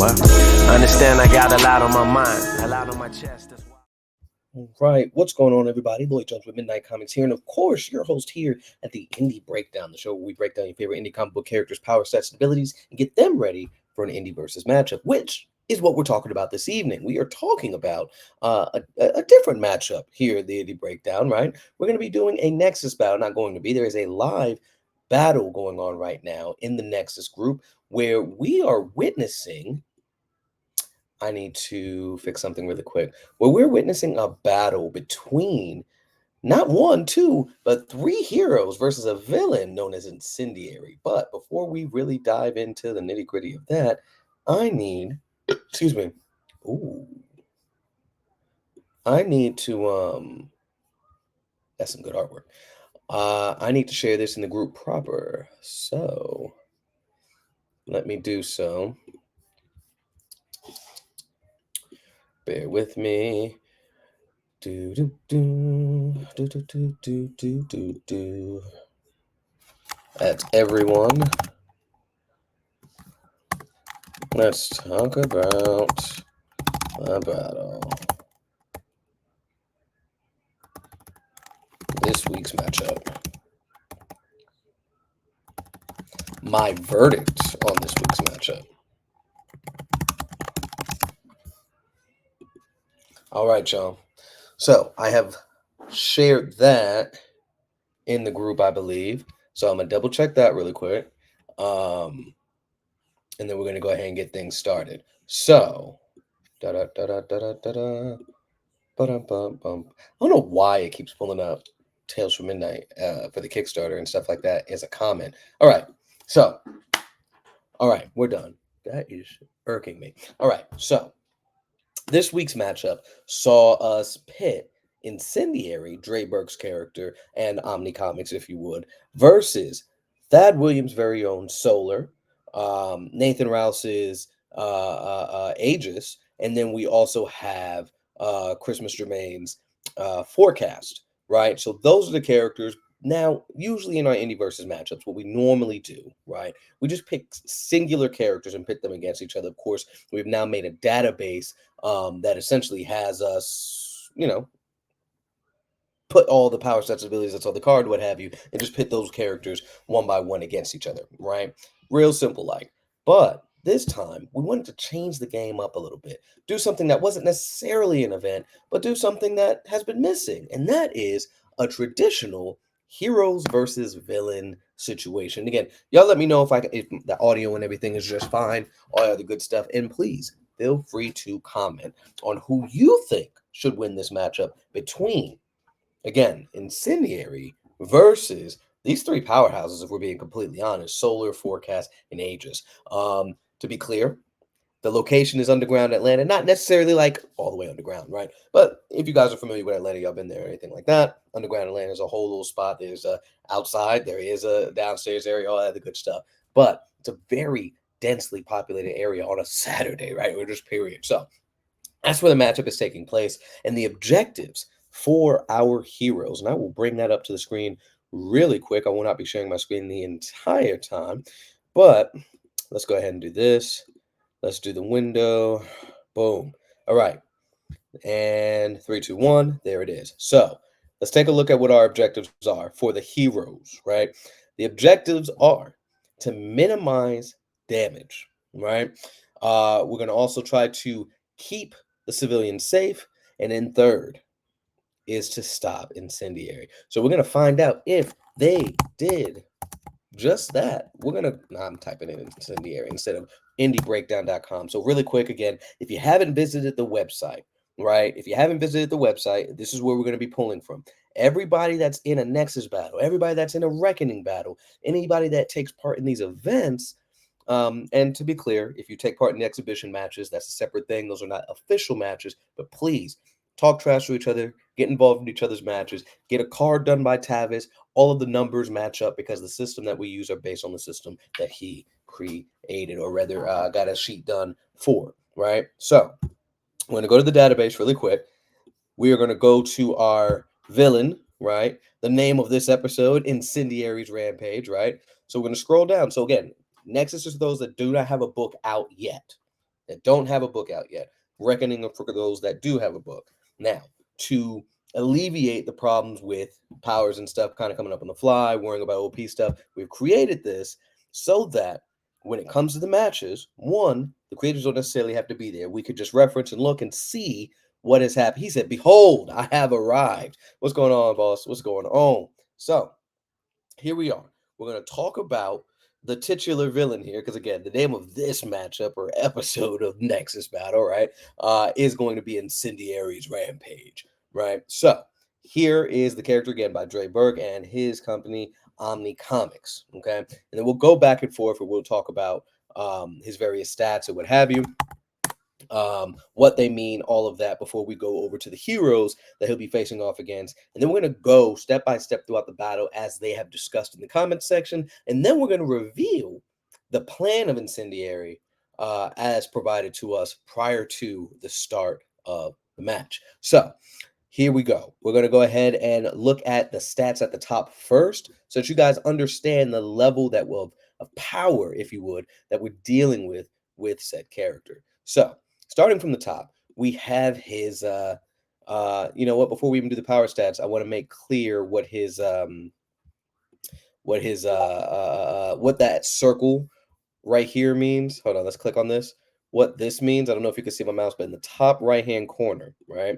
What? Understand I got a lot on my mind, a lot on my chest. That's why. All right, what's going on, everybody? Lloyd Jones with Midnight Comics here, and of course, your host here at the Indie Breakdown, the show where we break down your favorite indie comic book characters' power sets and abilities and get them ready for an indie versus matchup, which is what we're talking about this evening. We are talking about a different matchup here at the Indie Breakdown, right? We're going to be doing a Nexus battle. Not going to be. There is a live battle going on right now in the Nexus group where we are witnessing. I need to fix something really quick. Where we're witnessing a battle between not one, two, but three heroes versus a villain known as Incendiary. But before we really dive into the nitty-gritty of that, I need, excuse me. Ooh. I need to that's some good artwork. I need to share this in the group proper. So let me do so. Bear with me. Do do do do do do do do do do. That's everyone. Let's talk about a battle. This week's matchup. My verdict on this week's matchup. All right, y'all. So I have shared that in the group, I believe. So I'm gonna double check that really quick. And then we're gonna go ahead and get things started. So I don't know why it keeps pulling up Tales from Midnight for the Kickstarter and stuff like that as a comment. All right, so we're done. That is irking me. All right, so this week's matchup saw us pit Incendiary, Dre Burke's character, and Omni Comics, if you would, versus Thad Williams' very own Solar, Nathan Rouse's Aegis, and then we also have Christmas Germain's Forecast, right? So those are the characters. Now, usually in our indie versus matchups, what we normally do, right? We just pick singular characters and pit them against each other. Of course, we've now made a database that essentially has us, put all the power sets, abilities that's on the card, what have you, and just pit those characters one by one against each other, right? Real simple like. But this time, we wanted to change the game up a little bit. Do something that wasn't necessarily an event, but do something that has been missing. And that is a traditional heroes versus villain situation. Again, y'all let me know if the audio and everything is just fine, all the good stuff. And please, feel free to comment on who you think should win this matchup between, again, Incendiary versus these three powerhouses, if we're being completely honest: Solar, Forecast, and Aegis. To be clear, the location is underground Atlanta, not necessarily like all the way underground, right? But if you guys are familiar with Atlanta, y'all been there or anything like that, underground Atlanta is a whole little spot. There's a outside, there is a downstairs area, all that good stuff. But it's a very densely populated area on a Saturday, right? Or just period. So that's where the matchup is taking place, and the objectives for our heroes. And I will bring that up to the screen really quick. I will not be sharing my screen the entire time, but let's go ahead and do this. Let's do the window. Boom. All right. And 3, 2, 1. There it is. So let's take a look at what our objectives are for the heroes, right? The objectives are to minimize damage, right? We're going to also try to keep the civilians safe. And then third is to stop Incendiary. So we're going to find out if they did just that. I'm typing in Incendiary instead of indiebreakdown.com. So really quick, again, if you haven't visited the website, right? If you haven't visited the website, this is where we're going to be pulling from. Everybody that's in a Nexus battle, everybody that's in a Reckoning battle, anybody that takes part in these events. And to be clear, if you take part in exhibition matches, that's a separate thing. Those are not official matches, but please talk trash to each other, get involved in each other's matches, get a card done by Tavis. All of the numbers match up because the system that we use are based on the system that he created, or rather got a sheet done for, right? So I'm going to go to the database really quick. We are going to go to our villain, right? The name of this episode, Incendiary's Rampage, right? So we're going to scroll down. So again, Nexus is those that do not have a book out yet, that don't have a book out yet. Reckoning for those that do have a book. Now, to alleviate the problems with powers and stuff kind of coming up on the fly, worrying about OP stuff, we've created this so that when it comes to the matches, one, the creators don't necessarily have to be there. We could just reference and look and see what has happened. He said, "Behold, I have arrived." What's going on, boss? What's going on? So here we are. We're going to talk about the titular villain here, because again, the name of this matchup or episode of Nexus Battle, right, is going to be Incendiary's Rampage, right? So here is the character again by Dre Burke and his company Omni Comics, okay, and then we'll go back and forth, and we'll talk about his various stats and what have you, what they mean, all of that before we go over to the heroes that he'll be facing off against. And then we're going to go step by step throughout the battle as they have discussed in the comments section. And then we're going to reveal the plan of Incendiary as provided to us prior to the start of the match. So here we go. We're going to go ahead and look at the stats at the top first so that you guys understand the level that will of power, if you would, that we're dealing with said character. So starting from the top, we have his you know what, before we even do the power stats, I want to make clear what his what that circle right here means. Hold on, let's click on this. What this means, I don't know if you can see my mouse, but in the top right hand corner, right?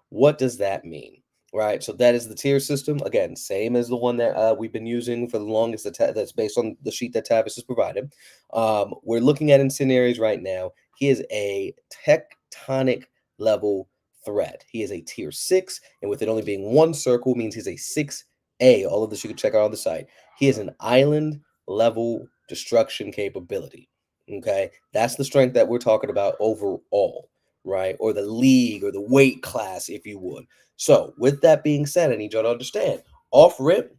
What does that mean? Right, so that is the tier system. Again, same as the one that we've been using for the longest, that's based on the sheet that Tavis has provided. We're looking at Incendiaries right now. He is a tectonic level threat. He is a tier 6, and with it only being one circle means he's a 6A. All of this you can check out on the site. He is an island level destruction capability. Okay, that's the strength that we're talking about overall, right? Or the league or the weight class, if you would. So, with that being said, I need y'all to understand off rip,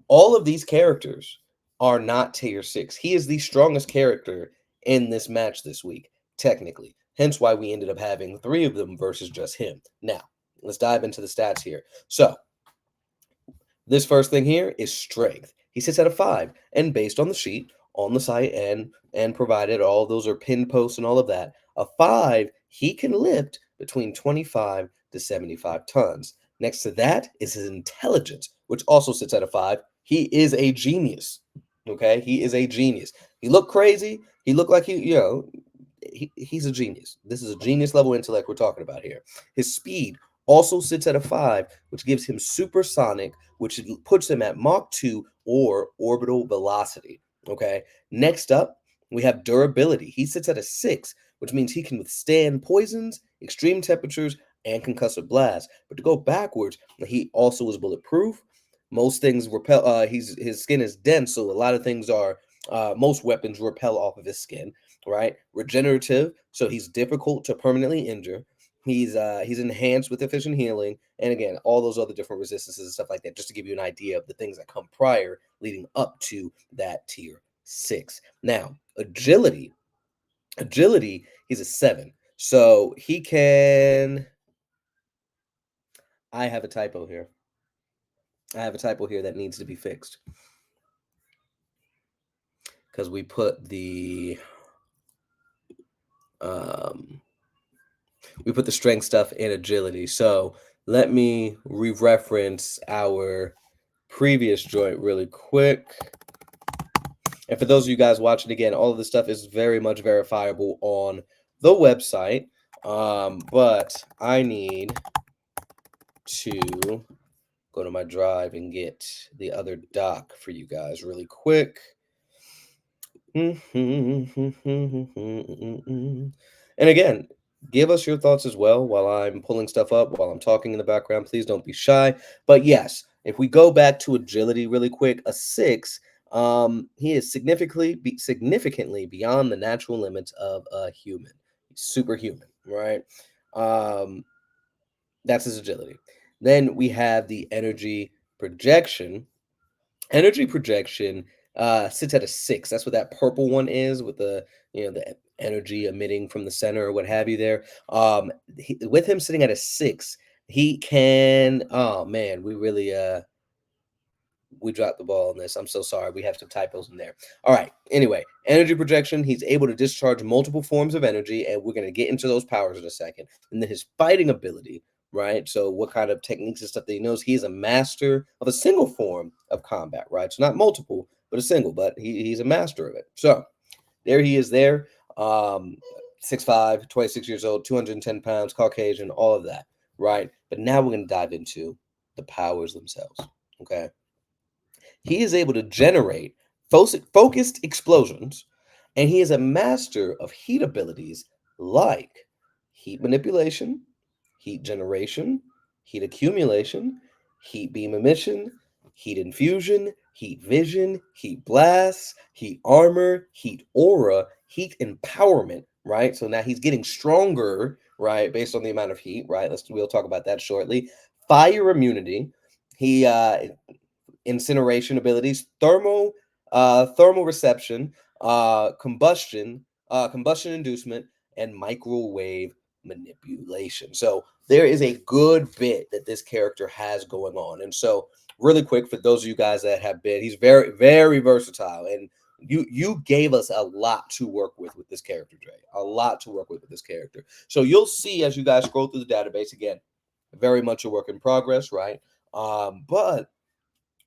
all of these characters are not tier 6. He is the strongest character in this match this week, technically. Hence why we ended up having 3 of them versus just him. Now, let's dive into the stats here. So, this first thing here is strength. He sits at a 5, and based on the sheet on the site and provided, all those are pinned posts and all of that, a 5, he can lift between 25 to 75 tons. Next to that is his intelligence, which also sits at a 5. He is a genius. Okay, he is a genius. He looked crazy. He looked like he's a genius. This is a genius level intellect we're talking about here. His speed also sits at a 5, which gives him supersonic, which puts him at Mach 2 or orbital velocity. Okay. Next up, we have durability. He sits at a 6, which means he can withstand poisons, extreme temperatures, and concussive blasts. But to go backwards, he also is bulletproof. Most things repel. His skin is dense, so a lot of things are. Most weapons repel off of his skin. Right. Regenerative, so he's difficult to permanently injure. He's enhanced with efficient healing, and again, all those other different resistances and stuff like that, just to give you an idea of the things that come prior leading up to that tier 6. Now, agility, he's a 7. So he can. I have a typo here. I have a typo here that needs to be fixed. Because we put the strength stuff in agility. So let me re-reference our previous joint really quick. And for those of you guys watching again, all of this stuff is very much verifiable on the website. But I need to go to my drive and get the other doc for you guys really quick. And again, give us your thoughts as well while I'm pulling stuff up, while I'm talking in the background. Please don't be shy. But yes, if we go back to agility really quick, a 6, he is significantly beyond the natural limits of a human. He's superhuman, right? That's his agility. Then we have the energy projection. Energy projection sits at a 6. That's what that purple one is, with the the energy emitting from the center or what have you there. With him sitting at a 6, he can. Oh man, we really we dropped the ball on this. I'm so sorry. We have some typos in there. All right. Anyway, energy projection. He's able to discharge multiple forms of energy, and we're going to get into those powers in a second. And then his fighting ability, right? So what kind of techniques and stuff that he knows. He is a master of a single form of combat, right? So not multiple, but a single, but he's a master of it. So there he is there. 6'5", 26 years old, 210 pounds, Caucasian, all of that, right? But now we're going to dive into the powers themselves, okay? He is able to generate focused explosions, and he is a master of heat abilities like heat manipulation, heat generation, heat accumulation, heat beam emission, heat infusion, heat vision, heat blast, heat armor, heat aura, heat empowerment, right? So now he's getting stronger, right, based on the amount of heat, right? We'll talk about that shortly. Fire immunity. He incineration abilities, thermal reception, combustion inducement, and microwave manipulation. So there is a good bit that this character has going on. And so really quick, for those of you guys that have been, he's very, very versatile. And you gave us a lot to work with this character, Dre. A lot to work with this character. So you'll see as you guys scroll through the database, again, very much a work in progress, right? But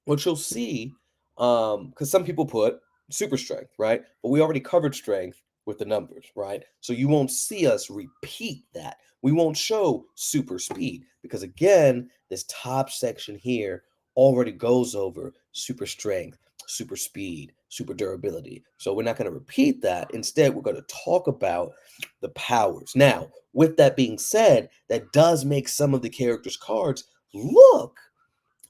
what you'll see, because some people put super strength, right? But we already covered strength with the numbers, right? So you won't see us repeat that. We won't show super speed because, again, this top section here already goes over super strength, super speed, super durability. So we're not going to repeat that. Instead, we're going to talk about the powers. Now, with that being said, that does make some of the characters' cards look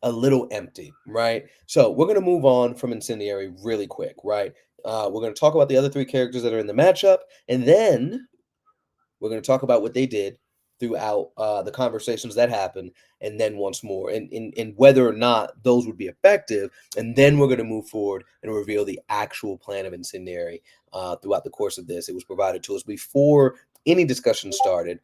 a little empty, right? So we're going to move on from Incendiary really quick, right? We're going to talk about the other three characters that are in the matchup, and then we're going to talk about what they did throughout the conversations that happened, and then once more, and whether or not those would be effective. And then we're going to move forward and reveal the actual plan of Incendiary throughout the course of this. It was provided to us before any discussion started,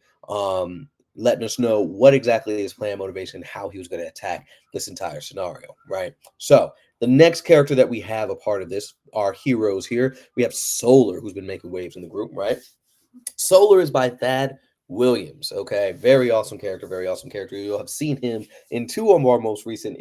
letting us know what exactly his plan, motivation, how he was going to attack this entire scenario, right? So the next character that we have a part of this, our heroes here, we have Solar, who's been making waves in the group, right? Solar is by Thad Williams. Okay, very awesome character, very awesome character. You'll have seen him in two of our most recent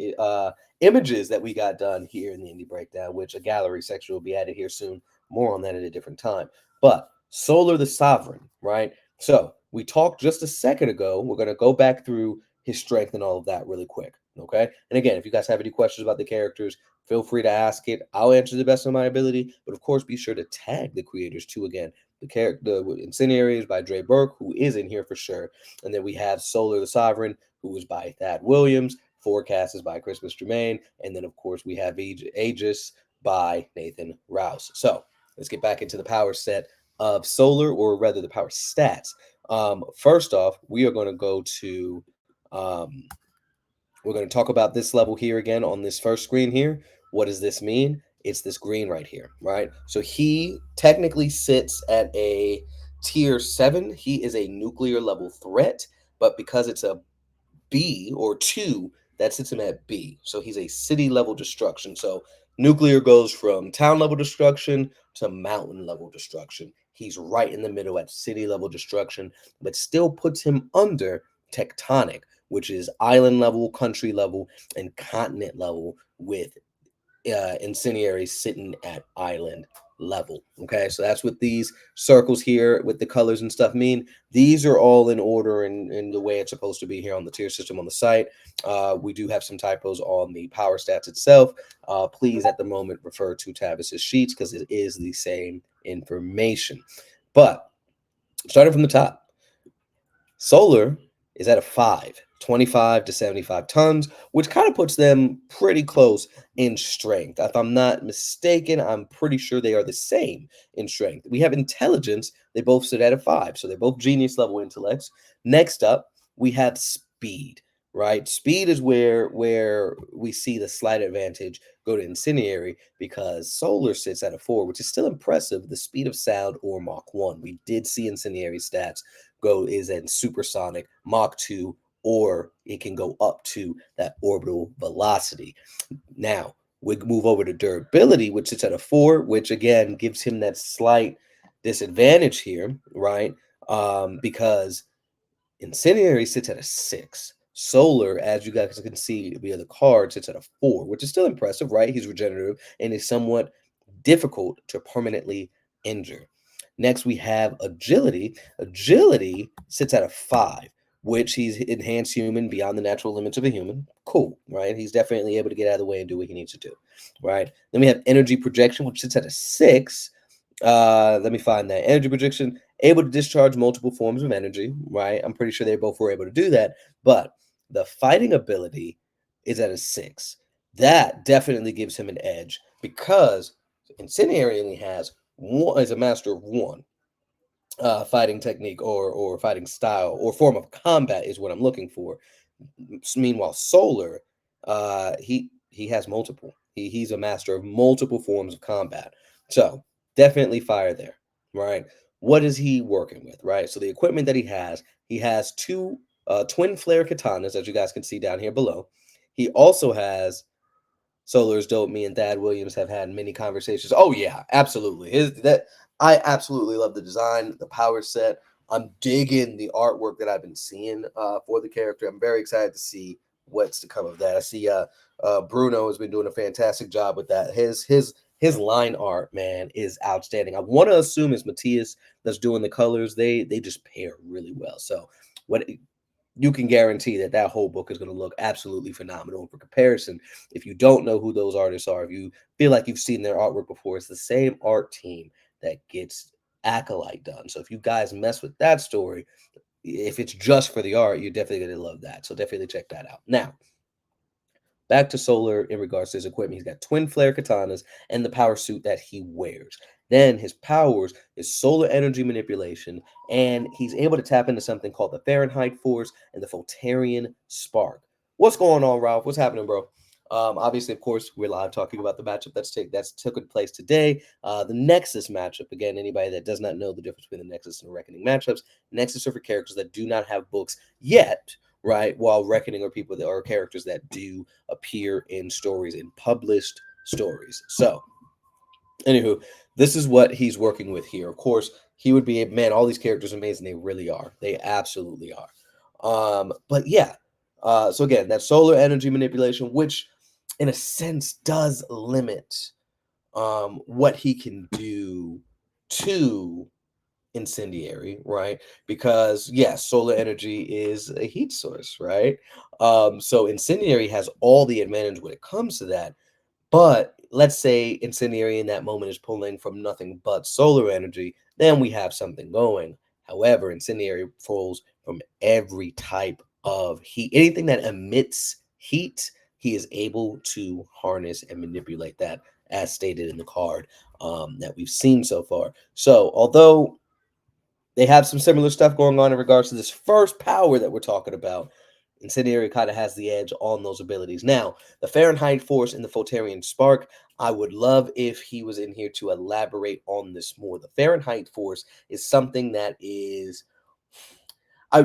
images that we got done here in the Indie Breakdown, which a gallery section will be added here soon. More on that at a different time. But Solar the Sovereign, right? So we talked just a second ago. We're going to go back through his strength and all of that really quick. Okay, and again, if you guys have any questions about the characters, feel free to ask it. I'll answer the best of my ability, but of course, be sure to tag the creators too. Again, the character, the Incendiaries by Dre Burke, who is in here for sure. And then we have Solar the Sovereign, who is by Thad Williams. Forecast is by Christmas Germain. And then, of course, we have Aegis by Nathan Rouse. So let's get back into the power set of Solar, or rather the power stats. First off, we are going to go to, we're going to talk about this level here again on this first screen here. What does this mean? It's this green right here, right? So he technically sits at a tier 7. He is a nuclear level threat, but because it's a B or 2, that sits him at B. So he's a city level destruction. So nuclear goes from town level destruction to mountain level destruction. He's right in the middle at city level destruction, but still puts him under tectonic, which is island level, country level, and continent level, with Incendiary sitting at island level. Okay, so that's what these circles here with the colors and stuff mean. These are all in order and in the way it's supposed to be here on the tier system on the site. We do have some typos on the power stats itself. Please, at the moment, refer to Tavis's sheets because it is the same information. But starting from the top, Solar is at a 5, 25 to 75 tons, which kind of puts them pretty close in strength. If I'm not mistaken, I'm pretty sure they are the same in strength. We have intelligence. They both sit at a 5, so they're both genius level intellects. Next up, we have speed, right? Speed is where we see the slight advantage go to Incendiary, because Solar sits at a 4, which is still impressive. The speed of sound, or Mach 1. We did see Incendiary stats is in supersonic, Mach 2, or it can go up to that orbital velocity. Now, We move over to durability, which sits at a 4, which again gives him that slight disadvantage here, right? Because Incendiary sits at a 6. Solar, as you guys can see via the card, sits at a 4, which is still impressive, right? He's regenerative and is somewhat difficult to permanently injure. Next, we have agility. Agility sits at a 5, which he's enhanced human beyond the natural limits of a human. Cool, right? He's definitely able to get out of the way and do what he needs to do, right? Then we have energy projection, which sits at a 6. Let me find that. Energy projection, able to discharge multiple forms of energy, right? I'm pretty sure they both were able to do that, but the fighting ability is at a 6. That definitely gives him an edge because Incendiary only has one, is a master of one fighting technique or fighting style or form of combat is what I'm looking for. Meanwhile, Solar, he has multiple. He's a master of multiple forms of combat. So definitely fire there, right? What is he working with, right? So the equipment that he has two twin flare katanas, as you guys can see down here below. He also has Solar's dope. Me and Thad Williams have had many conversations. Oh yeah, absolutely. I absolutely love the design, the power set. I'm digging the artwork that I've been seeing for the character. I'm very excited to see what's to come of that. I see Bruno has been doing a fantastic job with that. His line art, man, is outstanding. I want to assume it's Matthias that's doing the colors. They just pair really well. So what you can guarantee that that whole book is going to look absolutely phenomenal. And for comparison, if you don't know who those artists are, if you feel like you've seen their artwork before, it's the same art team that gets Akolyte done. So if you guys mess with that story, if it's just for the art, you're definitely going to love that. So definitely check that out. Now, back to Solar in regards to his equipment. He's got twin flare katanas and the power suit that he wears. Then his powers is solar energy manipulation, and he's able to tap into something called the Fahrenheit Force and the Photerian Spark. What's going on, Ralph? What's happening, bro? Obviously, of course, we're live talking about the matchup that's taken place today. The Nexus matchup. Again, anybody that does not know the difference between the Nexus and the Reckoning matchups, Nexus are for characters that do not have books yet, right? While Reckoning are people that are characters that do appear in stories, in published stories. So, anywho, this is what he's working with here. Of course, he would be a man. All these characters are amazing. They really are. They absolutely are. But yeah. So again, that solar energy manipulation, which in a sense does limit what he can do to Incendiary, right? Because yes, solar energy is a heat source, right? So Incendiary has all the advantage when it comes to that. But let's say Incendiary in that moment is pulling from nothing but solar energy, then we have something going. However, Incendiary pulls from every type of heat. Anything that emits heat, he is able to harness and manipulate that, as stated in the card that we've seen so far. So, although they have some similar stuff going on in regards to this first power that we're talking about, Incendiary kind of has the edge on those abilities. Now, the Fahrenheit Force and the Photerian Spark, I would love if he was in here to elaborate on this more. The Fahrenheit Force is something that is, I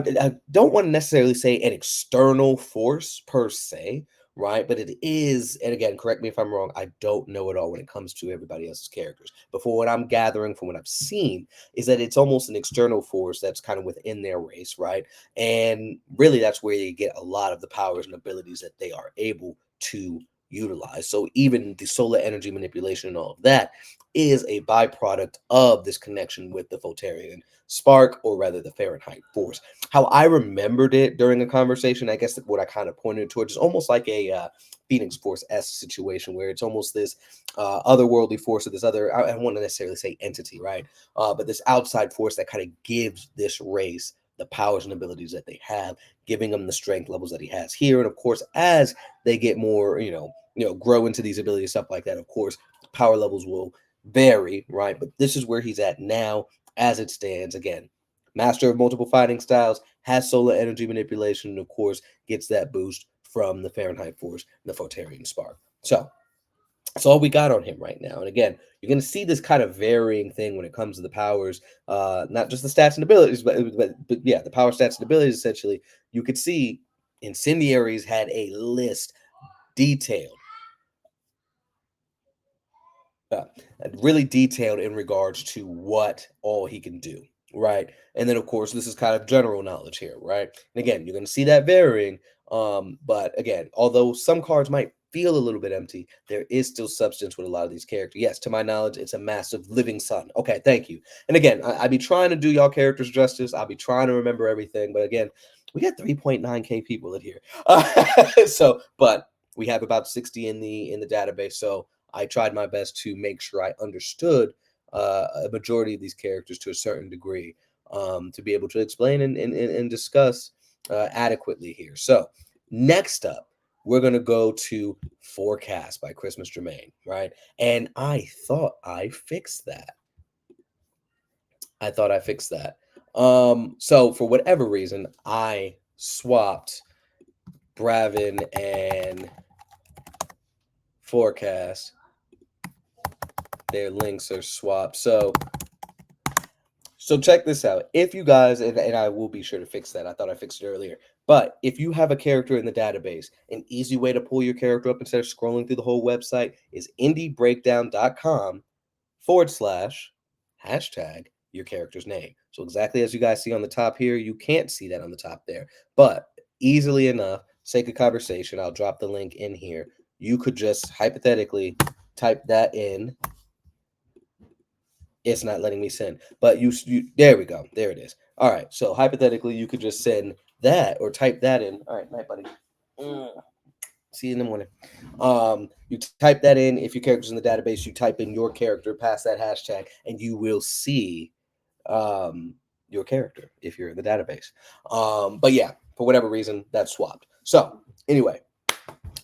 don't want to necessarily say an external force per se, right? But it is, and again, correct me if I'm wrong, I don't know it all when it comes to everybody else's characters. But for what I'm gathering from what I've seen, is that it's almost an external force that's kind of within their race, right? And really, that's where you get a lot of the powers and abilities that they are able to utilize. So even the solar energy manipulation and all of that is a byproduct of this connection with the Photerian spark, or rather the Fahrenheit Force. How I remembered it during a conversation, I guess what I kind of pointed towards is almost like a Phoenix Force-esque situation where it's almost this otherworldly force or this other, I don't want to necessarily say entity, right? But this outside force that kind of gives this race the powers and abilities that they have, giving them the strength levels that he has here. And of course, as they get more, grow into these abilities, stuff like that, of course, power levels will vary, right? But this is where he's at now as it stands. Again, master of multiple fighting styles, has solar energy manipulation, and of course, gets that boost from the Fahrenheit Force and the Photerian Spark. So that's all we got on him right now. And again, you're going to see this kind of varying thing when it comes to the powers, not just the stats and abilities, but yeah, the power stats and abilities. Essentially, you could see Incendiaries had a list detailed really detailed in regards to what all he can do, right? And then, of course, this is kind of general knowledge here, right? And again, you're going to see that varying. But again, although some cards might feel a little bit empty, there is still substance with a lot of these characters. Yes, to my knowledge, it's a massive living sun. Okay, thank you. And again, I be trying to do y'all characters justice. I'll be trying to remember everything. But again, we got 3.9K people in here. But we have about 60 in the database. So I tried my best to make sure I understood a majority of these characters to a certain degree, to be able to explain and discuss adequately here. So next up, we're going to go to Forecast by Christmas Germain, right? And I thought I fixed that. So for whatever reason, I swapped Bravin and Forecast. Their links are swapped. So check this out. If you guys, and I will be sure to fix that. I thought I fixed it earlier. But if you have a character in the database, an easy way to pull your character up instead of scrolling through the whole website is indiebreakdown.com/# your character's name. So exactly as you guys see on the top here, you can't see that on the top there. But easily enough, sake of conversation, I'll drop the link in here. You could just hypothetically type that in. It's not letting me send, but you there we go. There it is. All right. So hypothetically, you could just send that or type that in. All right, night, buddy. See you in the morning. You type that in. If your character's in the database, you type in your character past that hashtag, and you will see your character if you're in the database. But yeah, for whatever reason, that's swapped. So anyway,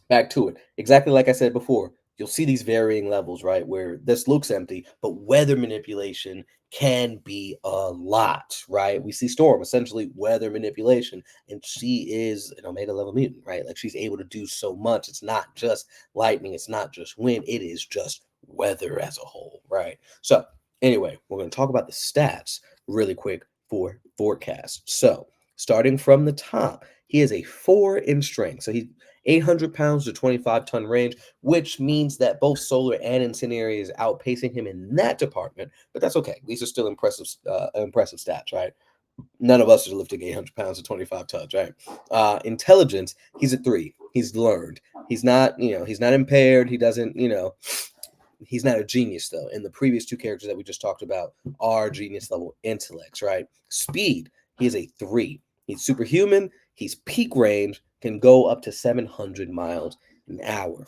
back to it. Exactly like I said before, you'll see these varying levels, right? Where this looks empty, but weather manipulation can be a lot, right? We see Storm, essentially weather manipulation, and she is an Omega level mutant, right? Like she's able to do so much. It's not just lightning, it's not just wind, it is just weather as a whole, right? So anyway, we're going to talk about the stats really quick for Forecast. So starting from the top, he is a 4 in strength. So he's 800 pounds to 25-ton range, which means that both Solar and Incendiary is outpacing him in that department. But that's okay. These are still impressive stats, right? None of us are lifting 800 pounds to 25 tons, right? Intelligence, he's a 3. He's learned. He's not, he's not impaired. He doesn't, he's not a genius though. And the previous two characters that we just talked about are genius level intellects, right? Speed, he is a 3. He's superhuman. He's peak range, can go up to 700 miles an hour.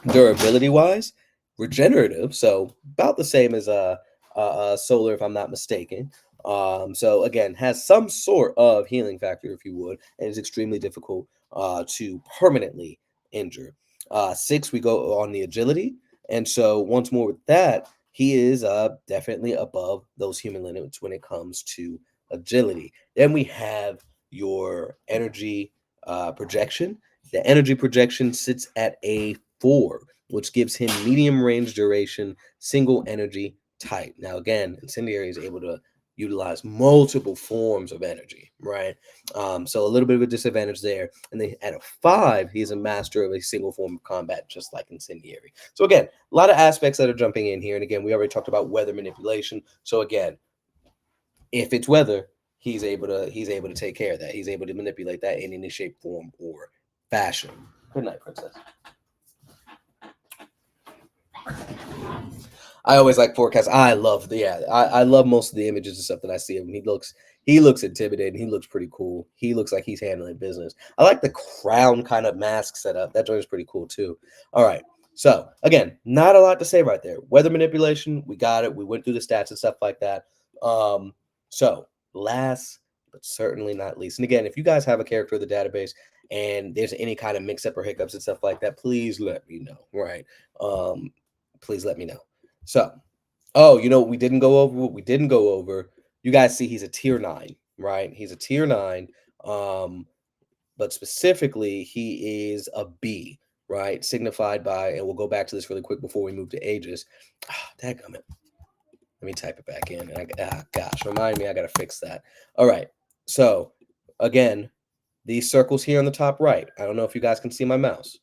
Durability wise, regenerative, so about the same as Solar, if I'm not mistaken. So again, has some sort of healing factor, if you would, and is extremely difficult to permanently injure. 6, we go on the agility, and so once more with that, he is definitely above those human limits when it comes to agility. Then we have your energy projection. The energy projection sits at a 4, which gives him medium range duration, single energy type. Now, again, Incendiary is able to utilize multiple forms of energy, right? So a little bit of a disadvantage there. And then at a 5, he's a master of a single form of combat, just like Incendiary. So again, a lot of aspects that are jumping in here. And again, we already talked about weather manipulation. So again, if it's weather, he's able to take care of that. He's able to manipulate that in any shape, form, or fashion. Good night, princess. I always like Forecast. I love I love most of the images and stuff that I see of him. He looks intimidating. He looks pretty cool. He looks like he's handling business. I like the crown kind of mask setup. That joint is pretty cool too. All right. So again, not a lot to say right there. Weather manipulation, we got it. We went through the stats and stuff like that. So last but certainly not least, and again, if you guys have a character in the database and there's any kind of mix-up or hiccups and stuff like that, please let me know, right? Please let me know. So, we didn't go over what we didn't go over. You guys see he's a tier 9, right? He's a tier 9, but specifically he is a B, right? Signified by, and we'll go back to this really quick before we move to Aegis. Dadgummit. Let me type it back in. And remind me, I got to fix that. All right. So again, these circles here on the top right. I don't know if you guys can see my mouse.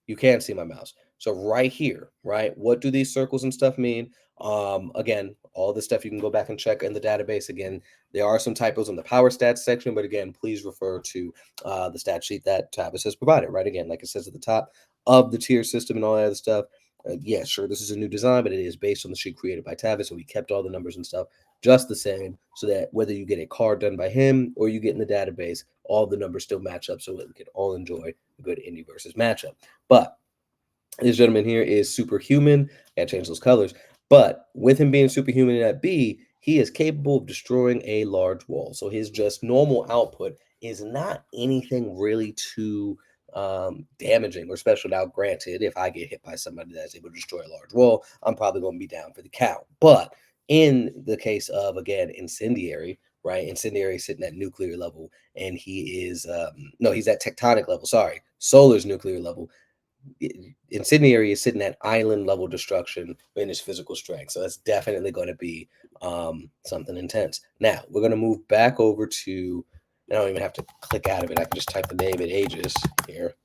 You can see my mouse. So right here, right, what do these circles and stuff mean? Again, all this stuff you can go back and check in the database. Again, there are some typos in the power stats section, but again, please refer to the stat sheet that Tavis has provided, right? Again, like it says at the top of the tier system and all that other stuff. Yeah, sure, this is a new design, but it is based on the sheet created by Tavis, and we kept all the numbers and stuff just the same, so that whether you get a card done by him or you get in the database, all the numbers still match up, so that we can all enjoy a good indie versus matchup. But this gentleman here is superhuman. I gotta change those colors. But with him being superhuman at B, he is capable of destroying a large wall. So his just normal output is not anything really too damaging or special. Now, granted, if I get hit by somebody that's able to destroy a large wall, I'm probably going to be down for the count. But in the case of, again, Incendiary, right? Incendiary sitting at nuclear level, and he is no, he's at tectonic level. Sorry, Solar's nuclear level. Incendiary is sitting at island level destruction in his physical strength. So that's definitely going to be something intense. Now we're going to move back over to, I don't even have to click out of it. I can just type the name at Aegis here.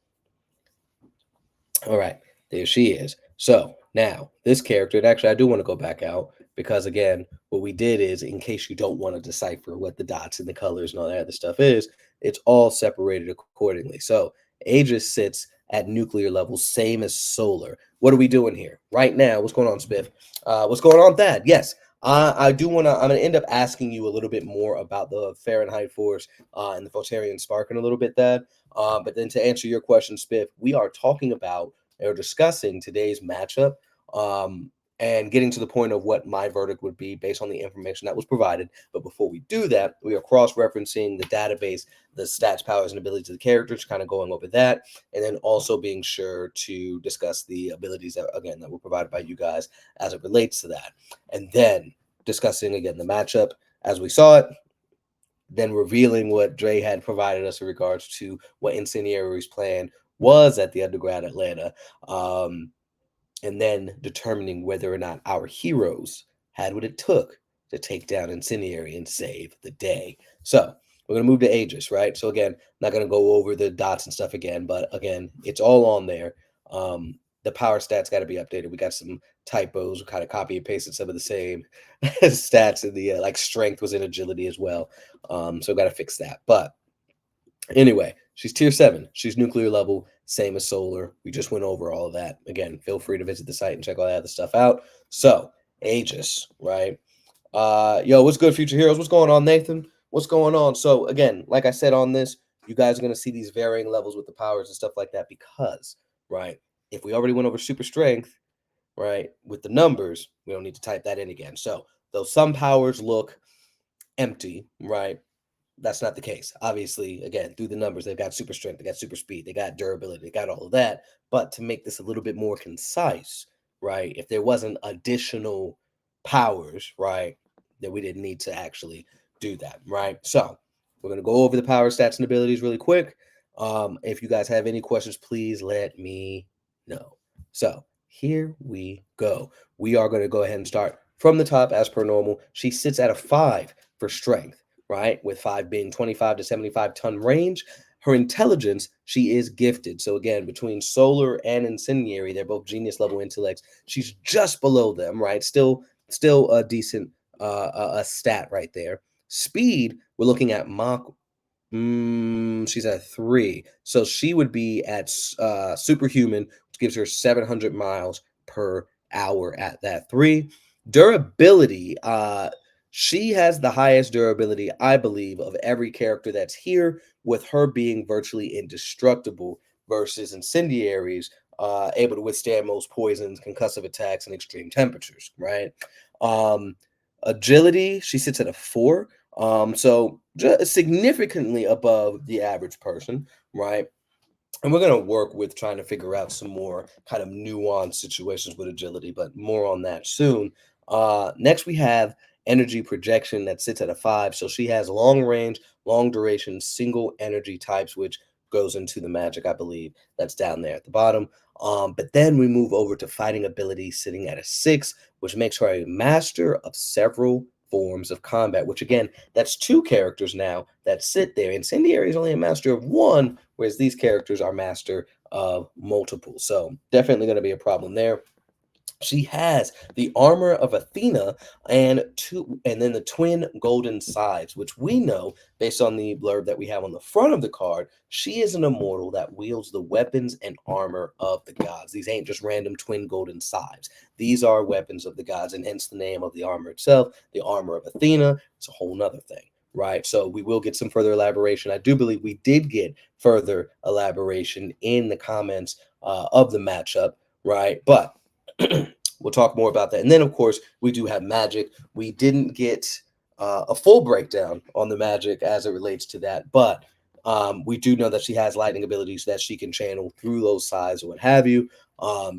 All right, there she is. So now this character, and actually I do want to go back out because again, what we did is, in case you don't want to decipher what the dots and the colors and all that other stuff is, it's all separated accordingly. So Aegis sits at nuclear level, same as Solar. What are we doing here right now? What's going on, Spiff? What's going on, Thad? Yes, I do want to. I'm going to end up asking you a little bit more about the Fahrenheit Force and the Voltarian Spark in a little bit, Thad. But then to answer your question, Spiff, we are talking about or discussing today's matchup and getting to the point of what my verdict would be based on the information that was provided. But before we do that, we are cross-referencing the database, the stats, powers, and abilities of the characters, kind of going over that, and then also being sure to discuss the abilities that, again, that were provided by you guys as it relates to that. And then discussing, again, the matchup as we saw it, then revealing what Dre had provided us in regards to what Incendiary's plan was at the undergrad Atlanta, and then determining whether or not our heroes had what it took to take down Incendiary and save the day. So we're going to move to Aegis, right? So again, not going to go over the dots and stuff again, but again, it's all on there. The power stats got to be updated. We got some typos. We kind of copy and pasted some of the same stats in the like strength was in agility as well. So got to fix that. But anyway, she's tier 7. She's nuclear level, same as Solar. We just went over all of that. Again, feel free to visit the site and check all that other stuff out. So Aegis, right? Yo, what's good, future heroes? What's going on, Nathan? What's going on? So again, like I said on this, you guys are going to see these varying levels with the powers and stuff like that because, right, if we already went over super strength, right, with the numbers, we don't need to type that in again. So though some powers look empty, right, that's not the case. Obviously, again, through the numbers, they've got super strength, they got super speed, they got durability, they got all of that. But to make this a little bit more concise, right, if there wasn't additional powers, right, that we didn't need to actually do that, right? So we're going to go over the power stats and abilities really quick. If you guys have any questions, please let me know. So here we go. We are going to go ahead and start from the top as per normal. She sits at a 5 for strength, right? With 5 being 25 to 75 ton range. Her intelligence, she is gifted. So again, between Solar and Incendiary, they're both genius level intellects. She's just below them, right? Still a decent a stat right there. Speed, we're looking at Mach. She's at 3, so she would be at superhuman, which gives her 700 miles per hour at that 3. Durability, she has the highest durability, I believe, of every character that's here, with her being virtually indestructible versus Incendiaries, able to withstand most poisons, concussive attacks, and extreme temperatures, right? Agility, she sits at a 4. So just significantly above the average person, right? And we're going to work with trying to figure out some more kind of nuanced situations with agility, but more on that soon. Next, we have energy projection that sits at a 5. So she has long range, long duration, single energy types, which goes into the magic, I believe, that's down there at the bottom. But then we move over to fighting ability sitting at a 6, which makes her a master of several forms of combat, which again, that's 2 characters now that sit there. Incendiary is only a master of 1, whereas these characters are master of multiple. So definitely going to be a problem there. She has the armor of Athena and then the twin golden sides, which we know based on the blurb that we have on the front of the card. She is an immortal that wields the weapons and armor of the gods. These ain't just random twin golden sides. These are weapons of the gods, and hence the name of the armor itself, the armor of Athena. It's a whole nother thing, right? So we will get some further elaboration. I do believe we did get further elaboration in the comments of the matchup, right? But we'll talk more about that. And then, of course, we do have magic. We didn't get a full breakdown on the magic as it relates to that, but we do know that she has lightning abilities that she can channel through those sides or what have you.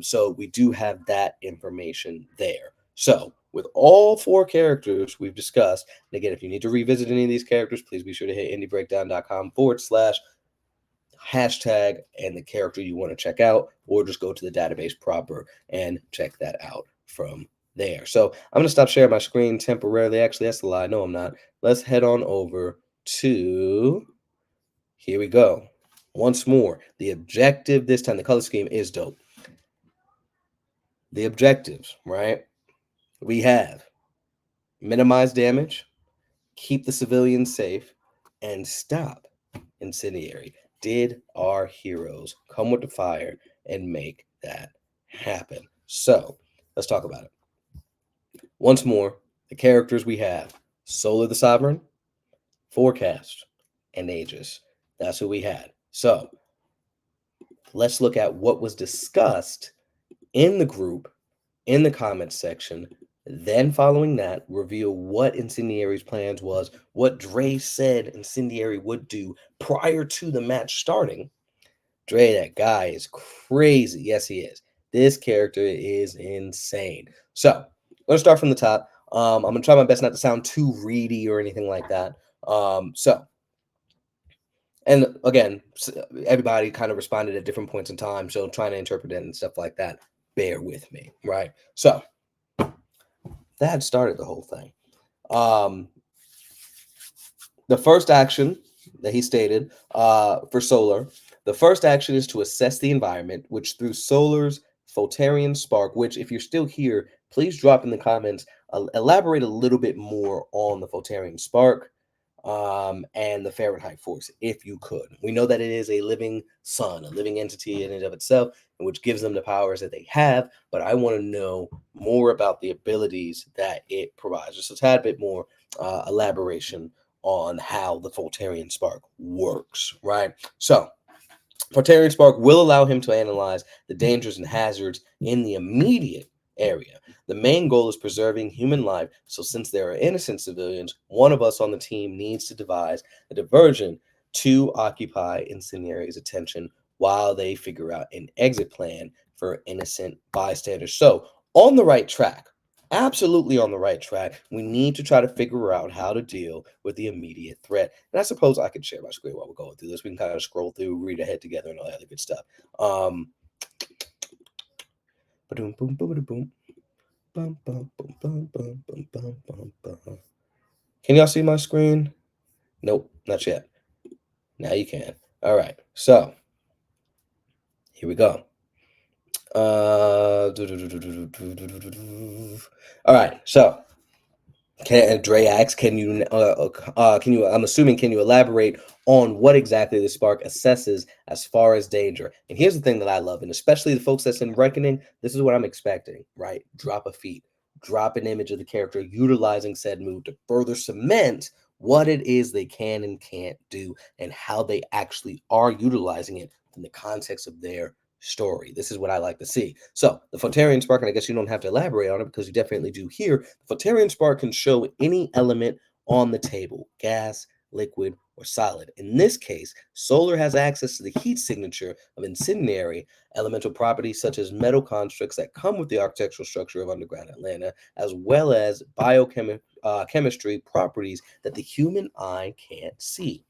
So we do have that information there. So with all 4 characters we've discussed, and again, if you need to revisit any of these characters, please be sure to hit indiebreakdown.com/# and the character you want to check out, or just go to the database proper and check that out from there. So I'm going to stop sharing my screen temporarily. Actually, that's a lie. No, I'm not. Let's head on over to, here we go. Once more, the objective this time, the color scheme is dope. The objectives, right? We have minimize damage, keep the civilians safe, and stop Incendiary. Did our heroes come with the fire and make that happen? So let's talk about it. Once more, the characters we have: Solar the Sovereign, Forecast, and Aegis. That's who we had. So let's look at what was discussed in the group, in the comments section. Then following that, reveal what Incendiary's plans was, what Dre said Incendiary would do prior to the match starting. Dre, that guy is crazy. Yes, he is. This character is insane. So I'm going to start from the top. I'm going to try my best not to sound too reedy or anything like that. And again, everybody kind of responded at different points in time, so trying to interpret it and stuff like that, bear with me, right? So that started the whole thing. The first action that he stated for Solar, the first action is to assess the environment, which through Solar's Photerian Spark, which if you're still here, please drop in the comments, elaborate a little bit more on the Photerian Spark and the Fahrenheit Force, if you could. We know that it is a living sun, a living entity in and of itself, which gives them the powers that they have, but I want to know more about the abilities that it provides. Just a tad bit more elaboration on how the Photerian Spark works, right? So, Photerian Spark will allow him to analyze the dangers and hazards in the immediate area. The main goal is preserving human life, so since there are innocent civilians, one of us on the team needs to devise a diversion to occupy Incendiary's attention while they figure out an exit plan for innocent bystanders. So, on the right track. Absolutely on the right track. We need to try to figure out how to deal with the immediate threat. And I suppose I could share my screen while we're going through this. We can kind of scroll through, read ahead together, and all that other good stuff. Can y'all see my screen? Nope, not yet. Now you can. All right, so here we go. All right, so Dre asks, can you I'm assuming, can you elaborate on what exactly the spark assesses as far as danger? And here's the thing that I love, and especially the folks that's in Reckoning, this is what I'm expecting, right? Drop a feat, drop an image of the character utilizing said move to further cement what it is they can and can't do and how they actually are utilizing it in the context of their story. This is what I like to see. So the Photerian Spark, and I guess you don't have to elaborate on it because you definitely do here. The Photerian Spark can show any element on the table: gas, liquid, or solid. In this case, Solar has access to the heat signature of Incendiary, elemental properties such as metal constructs that come with the architectural structure of underground Atlanta, as well as biochemistry properties that the human eye can't see.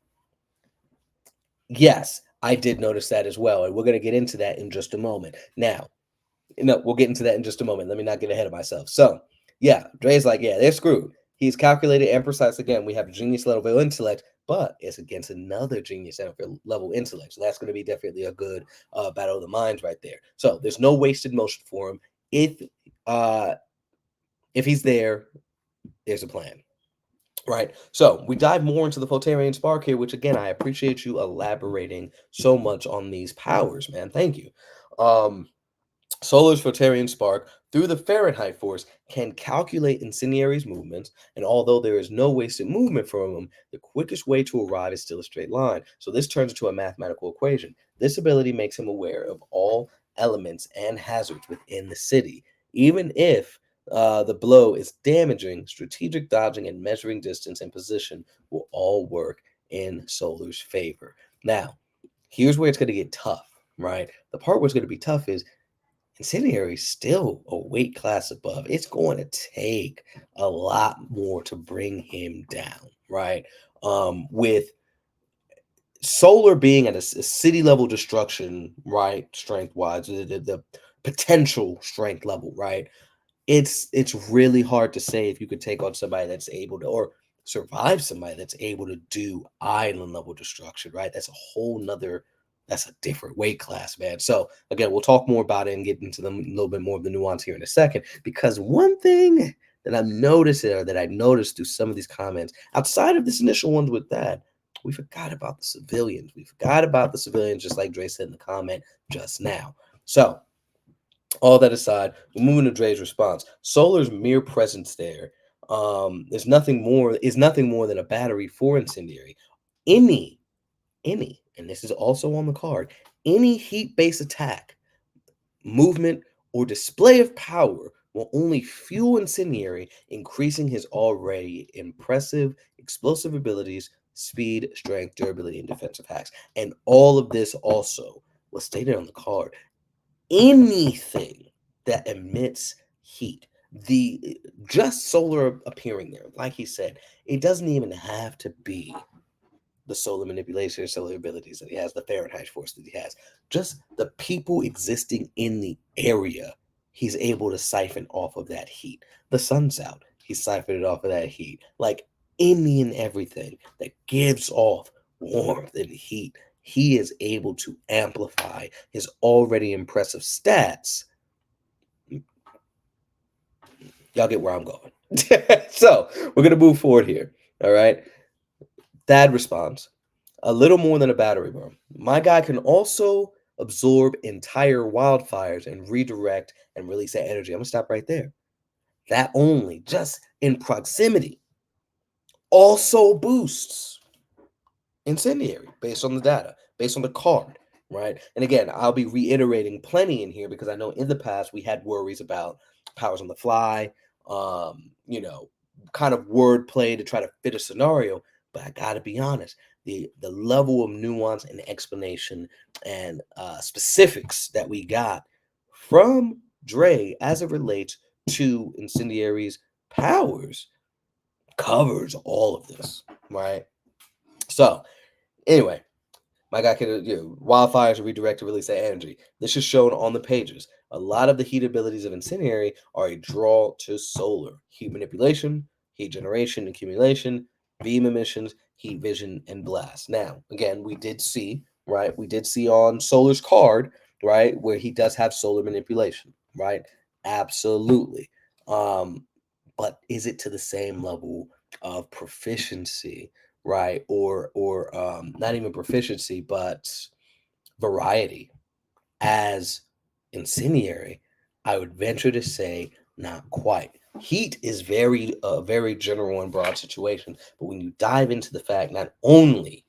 Yes, I did notice that as well, and we're going to get into that in just a moment. Now, we'll get into that in just a moment. Let me not get ahead of myself. So, yeah, Dre's like, yeah, they're screwed. He's calculated and precise. Again, we have a genius level of intellect, but it's against another genius level intellect. So that's going to be definitely a good battle of the minds right there. So there's no wasted motion for him. If he's there, there's a plan. Right. So we dive more into the Photerian spark here, which again, I appreciate you elaborating so much on these powers, man. Thank you. Solar's Photerian spark, through the Fahrenheit force, can calculate Incendiary's movements, and although there is no wasted movement from him, the quickest way to arrive is still a straight line. So this turns into a mathematical equation. This ability makes him aware of all elements and hazards within the city, even if the blow is damaging. Strategic dodging and measuring distance and position will all work in Solar's favor. Now, here's where it's going to get tough, right? The part where it's going to be tough is Incendiary is still a weight class above. It's going to take a lot more to bring him down, right? With Solar being at a city level destruction, right? Strength wise, the potential strength level, right? It's really hard to say if you could take on somebody that's able to, or survive somebody that's able to do island level destruction, right? That's a different weight class, man. So again, we'll talk more about it and get into a little bit more of the nuance here in a second. Because one thing that I'm noticing, or that I noticed through some of these comments, outside of this initial ones with that, we forgot about the civilians. We forgot about the civilians, just like Dre said in the comment just now. So all that aside, we're moving to Dre's response. Solar's mere presence there is nothing more than a battery for Incendiary. Any, and this is also on the card, any heat-based attack, movement, or display of power will only fuel Incendiary, increasing his already impressive explosive abilities, speed, strength, durability, and defensive hacks. And all of this also was stated on the card. Anything that emits heat, the just Solar appearing there, like he said, it doesn't even have to be the solar manipulation, solar abilities that he has, the Fahrenheit force that he has, just the people existing in the area, he's able to siphon off of that heat. The sun's out, he's siphoned it off of that heat. Like any and everything that gives off warmth and heat, he is able to amplify his already impressive stats. Y'all get where I'm going. So we're going to move forward here. All right. Thad responds, a little more than a battery, bro. My guy can also absorb entire wildfires and redirect and release that energy. I'm going to stop right there. That only, just in proximity, also boosts Incendiary based on the data, based on the card, right? And again, I'll be reiterating plenty in here because I know in the past we had worries about powers on the fly, kind of wordplay to try to fit a scenario. But I got to be honest, the level of nuance and explanation and specifics that we got from Dre as it relates to Incendiary's powers covers all of this, right? So anyway, my guy can wildfires redirect to release that energy. This is shown on the pages. A lot of the heat abilities of Incendiary are a draw to Solar. Heat manipulation, heat generation, accumulation, beam emissions, heat vision, and blast. Now, again, we did see on Solar's card, right, where he does have solar manipulation, right? Absolutely. But is it to the same level of proficiency, right? Or not even proficiency, but variety as Incendiary? I would venture to say not quite. Heat is very general and broad situation, but when you dive into the fact, not only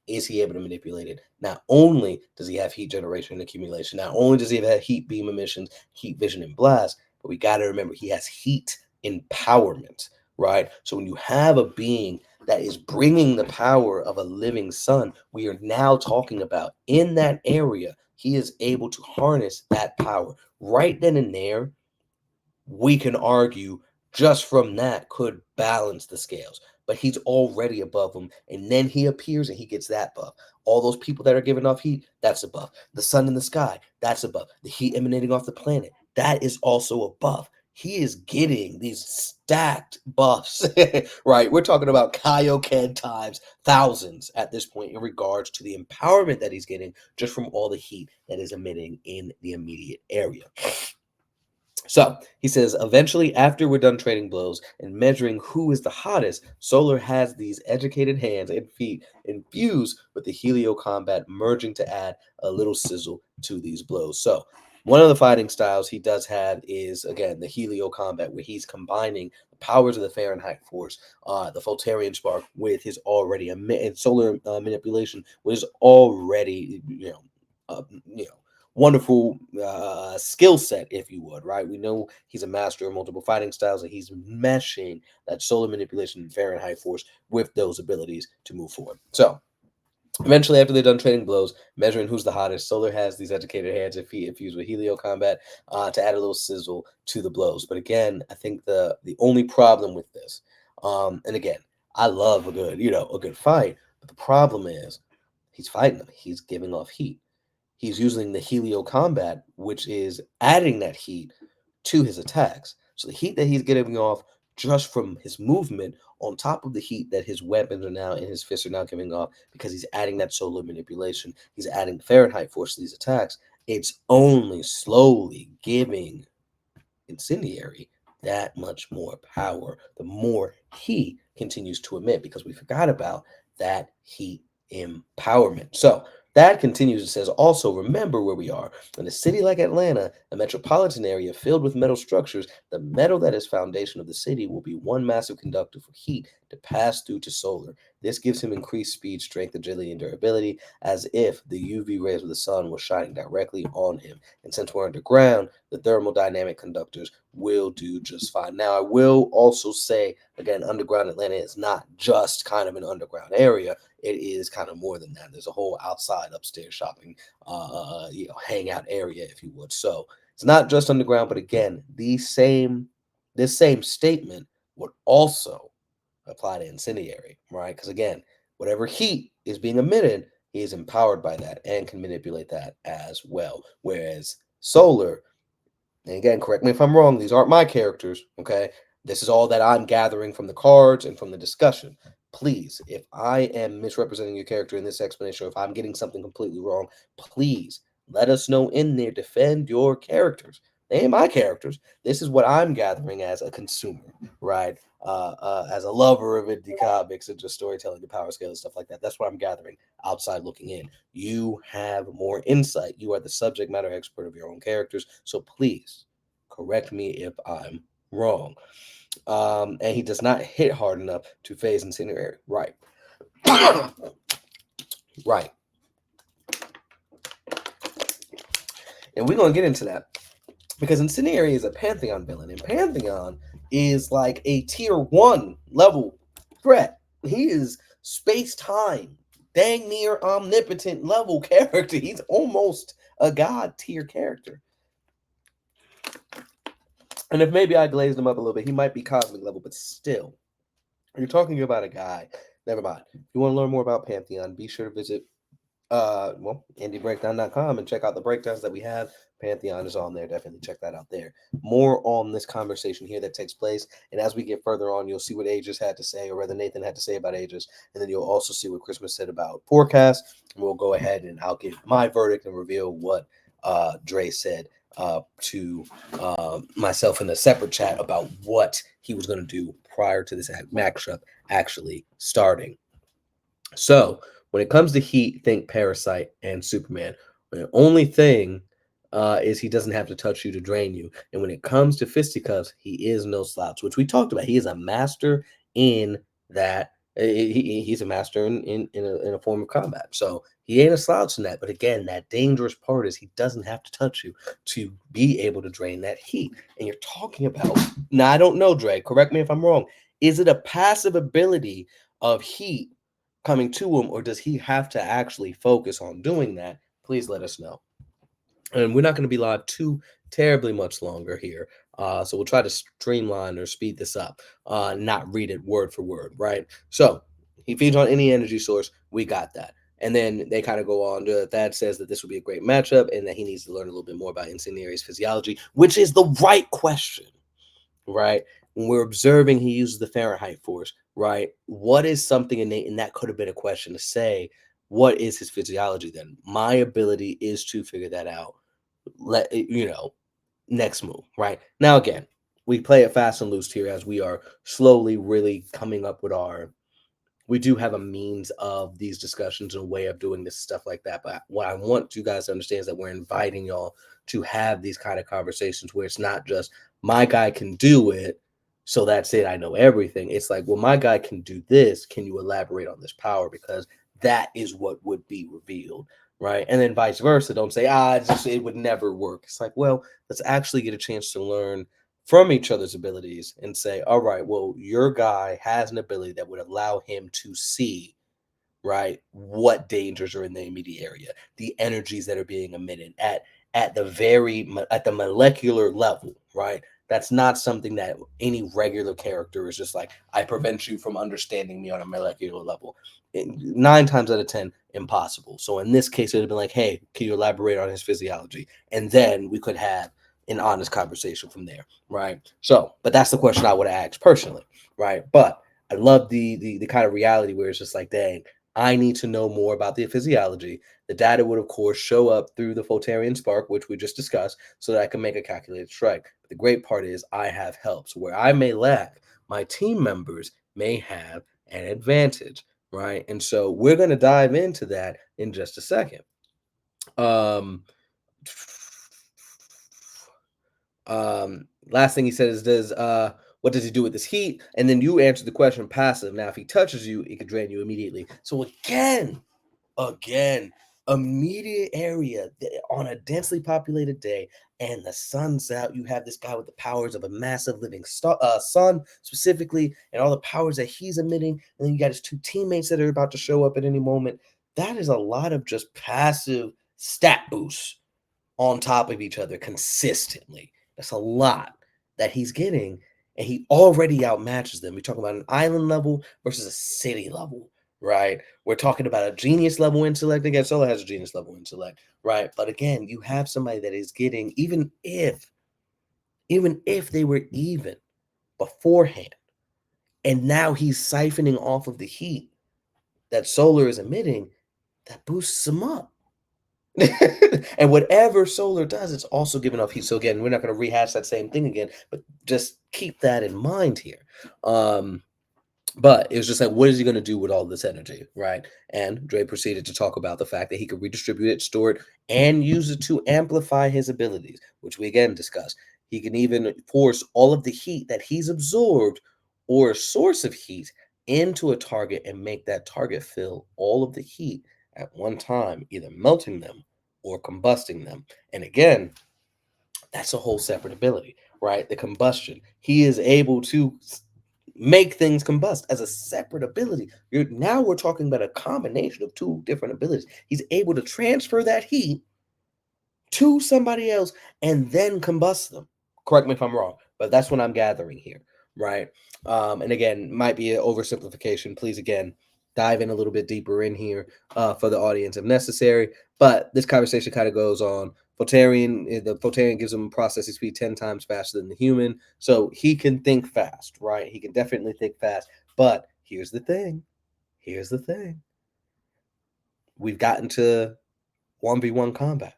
is he able to manipulate it, not only does he have heat generation and accumulation, not only does he have heat beam emissions, heat vision, and blast, but we got to remember he has heat empowerment, right? So when you have a being that is bringing the power of a living sun, we are now talking about in that area, he is able to harness that power. Right then and there, we can argue just from that could balance the scales. But he's already above them, and then he appears and he gets that buff. All those people that are giving off heat, that's above. The sun in the sky, that's above. The heat emanating off the planet, that is also above. he is getting these stacked buffs, right? We're talking about Kaioken times thousands at this point in regards to the empowerment that he's getting just from all the heat that is emitting in the immediate area. So he says, eventually, after we're done trading blows and measuring who is the hottest, Solar has these educated hands and feet infused with the Helio combat, merging to add a little sizzle to these blows. So one of the fighting styles he does have is, again, the Helio combat, where he's combining the powers of the Fahrenheit force, the Voltarian spark, with his already and solar manipulation, which is already, wonderful skill set, if you would, right? We know he's a master of multiple fighting styles, and he's meshing that solar manipulation and Fahrenheit force with those abilities to move forward. So eventually, after they're done trading blows, measuring who's the hottest, Solar has these educated hands and feet infused with Helio combat to add a little sizzle to the blows. But again, I think the only problem with this, and again, I love a good fight, but the problem is he's fighting them. He's giving off heat. He's using the Helio combat, which is adding that heat to his attacks. So the heat that he's getting off just from his movement, on top of the heat that his weapons are now and his fists are now giving off, because he's adding that solar manipulation, he's adding Fahrenheit force to these attacks, it's only slowly giving Incendiary that much more power the more he continues to emit, because we forgot about that heat empowerment. So that continues. It says, also remember where we are. In a city like Atlanta, a metropolitan area filled with metal structures, the metal that is foundation of the city will be one massive conductor for heat to pass through to Solar. This gives him increased speed, strength, agility, and durability, as if the UV rays of the sun were shining directly on him. And since we're underground, the thermodynamic conductors will do just fine. Now, I will also say, again, underground Atlanta is not just kind of an underground area. It is kind of more than that. There's a whole outside, upstairs shopping, hangout area, if you would. So it's not just underground, but again, this same statement would also apply to Incendiary, right? Because again, whatever heat is being emitted, he is empowered by that and can manipulate that as well. Whereas Solar, and again, correct me if I'm wrong, these aren't my characters, okay? This is all that I'm gathering from the cards and from the discussion. Please, if I am misrepresenting your character in this explanation, or if I'm getting something completely wrong, please let us know in there. Defend your characters. They ain't my characters. This is what I'm gathering as a consumer, right? As a lover of indie comics and just storytelling, the power scale and stuff like that. That's what I'm gathering outside looking in. You have more insight. You are the subject matter expert of your own characters. So please correct me if I'm wrong. And he does not hit hard enough to phase Incendiary. Right. Right. And we're going to get into that, because Incendiary is a Pantheon villain, and Pantheon is like a tier 1 level threat. He is space-time, dang near omnipotent level character. He's almost a god tier character. And if maybe I glazed him up a little bit, he might be cosmic level, but still, you're talking about a guy. Never mind. If you want to learn more about Pantheon, be sure to visit indiebreakdown.com and check out the breakdowns that we have. Pantheon is on there. Definitely check that out there. More on this conversation here that takes place. And as we get further on, you'll see what Aegis had to say, or rather Nathan had to say about Aegis. And then you'll also see what Christmas said about forecast. And we'll go ahead and I'll give my verdict and reveal what Dre said to myself in a separate chat about what he was going to do prior to this matchup actually starting. So when it comes to Heat, think Parasite and Superman. The only thing is he doesn't have to touch you to drain you. And when it comes to fisticuffs, he is no slouch, which we talked about. He is a master in that. He's a master in a form of combat. So he ain't a slouch in that. But again, that dangerous part is he doesn't have to touch you to be able to drain that heat. And you're talking about, now I don't know, Dre, correct me if I'm wrong. Is it a passive ability of heat coming to him, or does he have to actually focus on doing that? Please let us know. And we're not going to be live too terribly much longer here. So we'll try to streamline or speed this up, not read it word for word, right? So he feeds on any energy source. We got that. And then they kind of go on to, Thad says that this would be a great matchup and that he needs to learn a little bit more about Incendiary's physiology, which is the right question. right? When we're observing, he uses the Fahrenheit force, right? What is something innate? And that could have been a question to say, what is his physiology then? My ability is to figure that out. Next move, right? Now, again, we play it fast and loose here as we are slowly really coming up with we do have a means of these discussions and a way of doing this stuff like that. But what I want you guys to understand is that we're inviting y'all to have these kind of conversations where it's not just my guy can do it, so that's it, I know everything. It's like, well, my guy can do this. Can you elaborate on this power? Because that is what would be revealed, right? And then vice versa. Don't say, it would never work. It's like, well, let's actually get a chance to learn from each other's abilities and say, all right, well, your guy has an ability that would allow him to see, right, what dangers are in the immediate area, the energies that are being emitted at the molecular level, right? That's not something that any regular character is just like, I prevent you from understanding me on a molecular level. 9 times out of 10, impossible. So in this case, it would have been like, hey, can you elaborate on his physiology? And then we could have an honest conversation from there, right? So, but that's the question I would have asked personally, right? But I love the kind of reality where it's just like, dang, I need to know more about the physiology. The data would, of course, show up through the Photerian spark, which we just discussed, so that I can make a calculated strike. But the great part is I have help. So where I may lack, my team members may have an advantage, right? And so we're going to dive into that in just a second. Last thing he said is, what does he do with this heat? And then you answer the question passive. Now, if he touches you, it could drain you immediately. So again, immediate area on a densely populated day, and the sun's out. You have this guy with the powers of a massive living sun, specifically, and all the powers that he's emitting. And then you got his 2 teammates that are about to show up at any moment. That is a lot of just passive stat boosts on top of each other consistently. That's a lot that he's getting, and he already outmatches them. We're talking about an island level versus a city level, right? We're talking about a genius level intellect. Again, Solo has a genius level intellect, right? But again, you have somebody that is getting, even if they were even beforehand, and now he's siphoning off of the heat that Solar is emitting, that boosts him up. And whatever Solar does, it's also giving off heat. So again, we're not going to rehash that same thing again, but just keep that in mind here. But it was just like, what is he going to do with all this energy, right? And Dre proceeded to talk about the fact that he could redistribute it, store it, and use it to amplify his abilities, which we again discussed. He can even force all of the heat that he's absorbed or a source of heat into a target and make that target feel all of the heat at one time, either melting them or combusting them. And again, that's a whole separate ability, right? The combustion. He is able to make things combust as a separate ability. Now we're talking about a combination of 2 different abilities. He's able to transfer that heat to somebody else and then combust them. Correct me if I'm wrong, but that's what I'm gathering here, right? And again, might be an oversimplification. Please, again, dive in a little bit deeper in here for the audience if necessary. But this conversation kind of goes on. The Photerian gives him processing speed 10 times faster than the human, so he can think fast, right? He can definitely think fast. But here's the thing. We've gotten to 1v1 combat.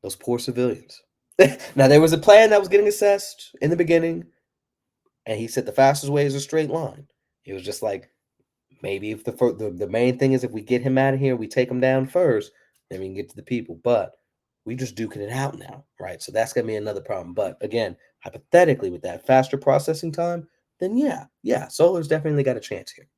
Those poor civilians. Now, there was a plan that was getting assessed in the beginning, and he said the fastest way is a straight line. It was just like, maybe if the main thing is if we get him out of here, we take him down first, then we can get to the people. But we just duking it out now, right? So that's gonna be another problem. But again, hypothetically, with that faster processing time, then yeah, Solar's definitely got a chance here.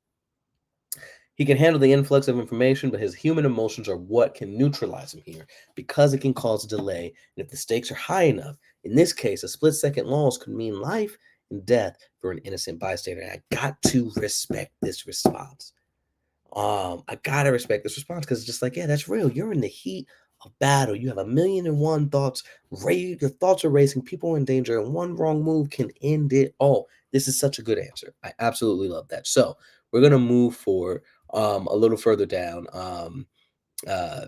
He can handle the influx of information, but his human emotions are what can neutralize him here because it can cause a delay. And if the stakes are high enough, in this case, a split-second loss could mean life and death for an innocent bystander. And I got to respect this response. I gotta respect this response because it's just like, yeah, that's real. You're in the heat of battle. You have 1,000,001 thoughts. Your thoughts are racing. People are in danger, and one wrong move can end it all. This is such a good answer. I absolutely love that. So we're gonna move forward a little further down. Uh,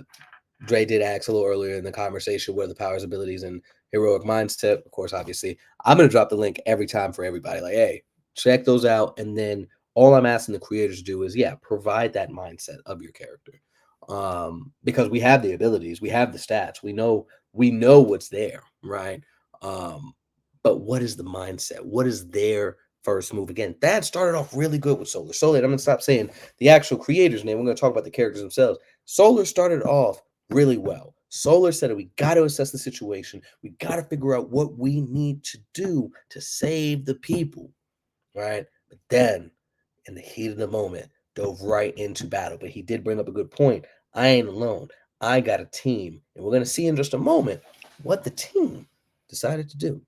Dre did ask a little earlier in the conversation what are the powers, abilities, and heroic mindset. Of course, obviously, I'm going to drop the link every time for everybody. Like, hey, check those out. And then all I'm asking the creators to do is, yeah, provide that mindset of your character. Because we have the abilities, we have the stats, we know what's there, right? But what is the mindset? What is their first move? Again, that started off really good with Solar. Solar, I'm gonna stop saying the actual creator's name. We're gonna talk about the characters themselves. Solar started off really well. Solar said that we got to assess the situation. We got to figure out what we need to do to save the people, right? But then, in the heat of the moment, dove right into battle. But he did bring up a good point. I ain't alone. I got a team. And we're going to see in just a moment what the team decided to do.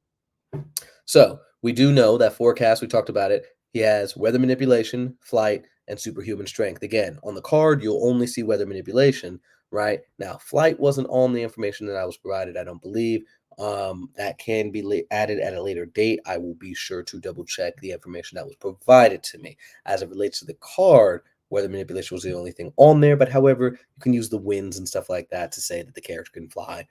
So we do know that forecast, we talked about it. He has weather manipulation, flight, and superhuman strength. Again, on the card, you'll only see weather manipulation, right? Now, flight wasn't on the information that I was provided, I don't believe. That can be added at a later date. I will be sure to double check the information that was provided to me. As it relates to the card, weather manipulation was the only thing on there, but however, you can use the winds and stuff like that to say that the character can fly.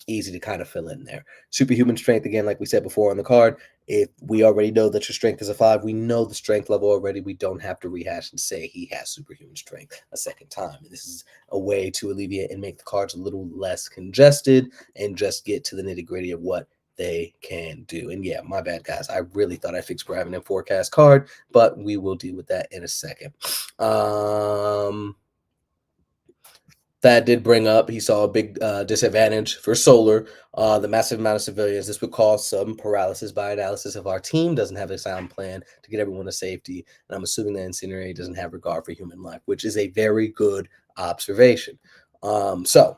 Easy to kind of fill in there. Superhuman strength, again, like we said before on the card, if we already know that your strength is a 5, we know the strength level already. We don't have to rehash and say he has superhuman strength a second time. And this is a way to alleviate and make the cards a little less congested and just get to the nitty gritty of what they can do. And yeah, my bad, guys. I really thought I fixed grabbing a forecast card, but we will deal with that in a second. That did bring up, he saw a big disadvantage for Solar, the massive amount of civilians. This would cause some paralysis by analysis if our team doesn't have a sound plan to get everyone to safety. And I'm assuming that Incendiary doesn't have regard for human life, which is a very good observation. So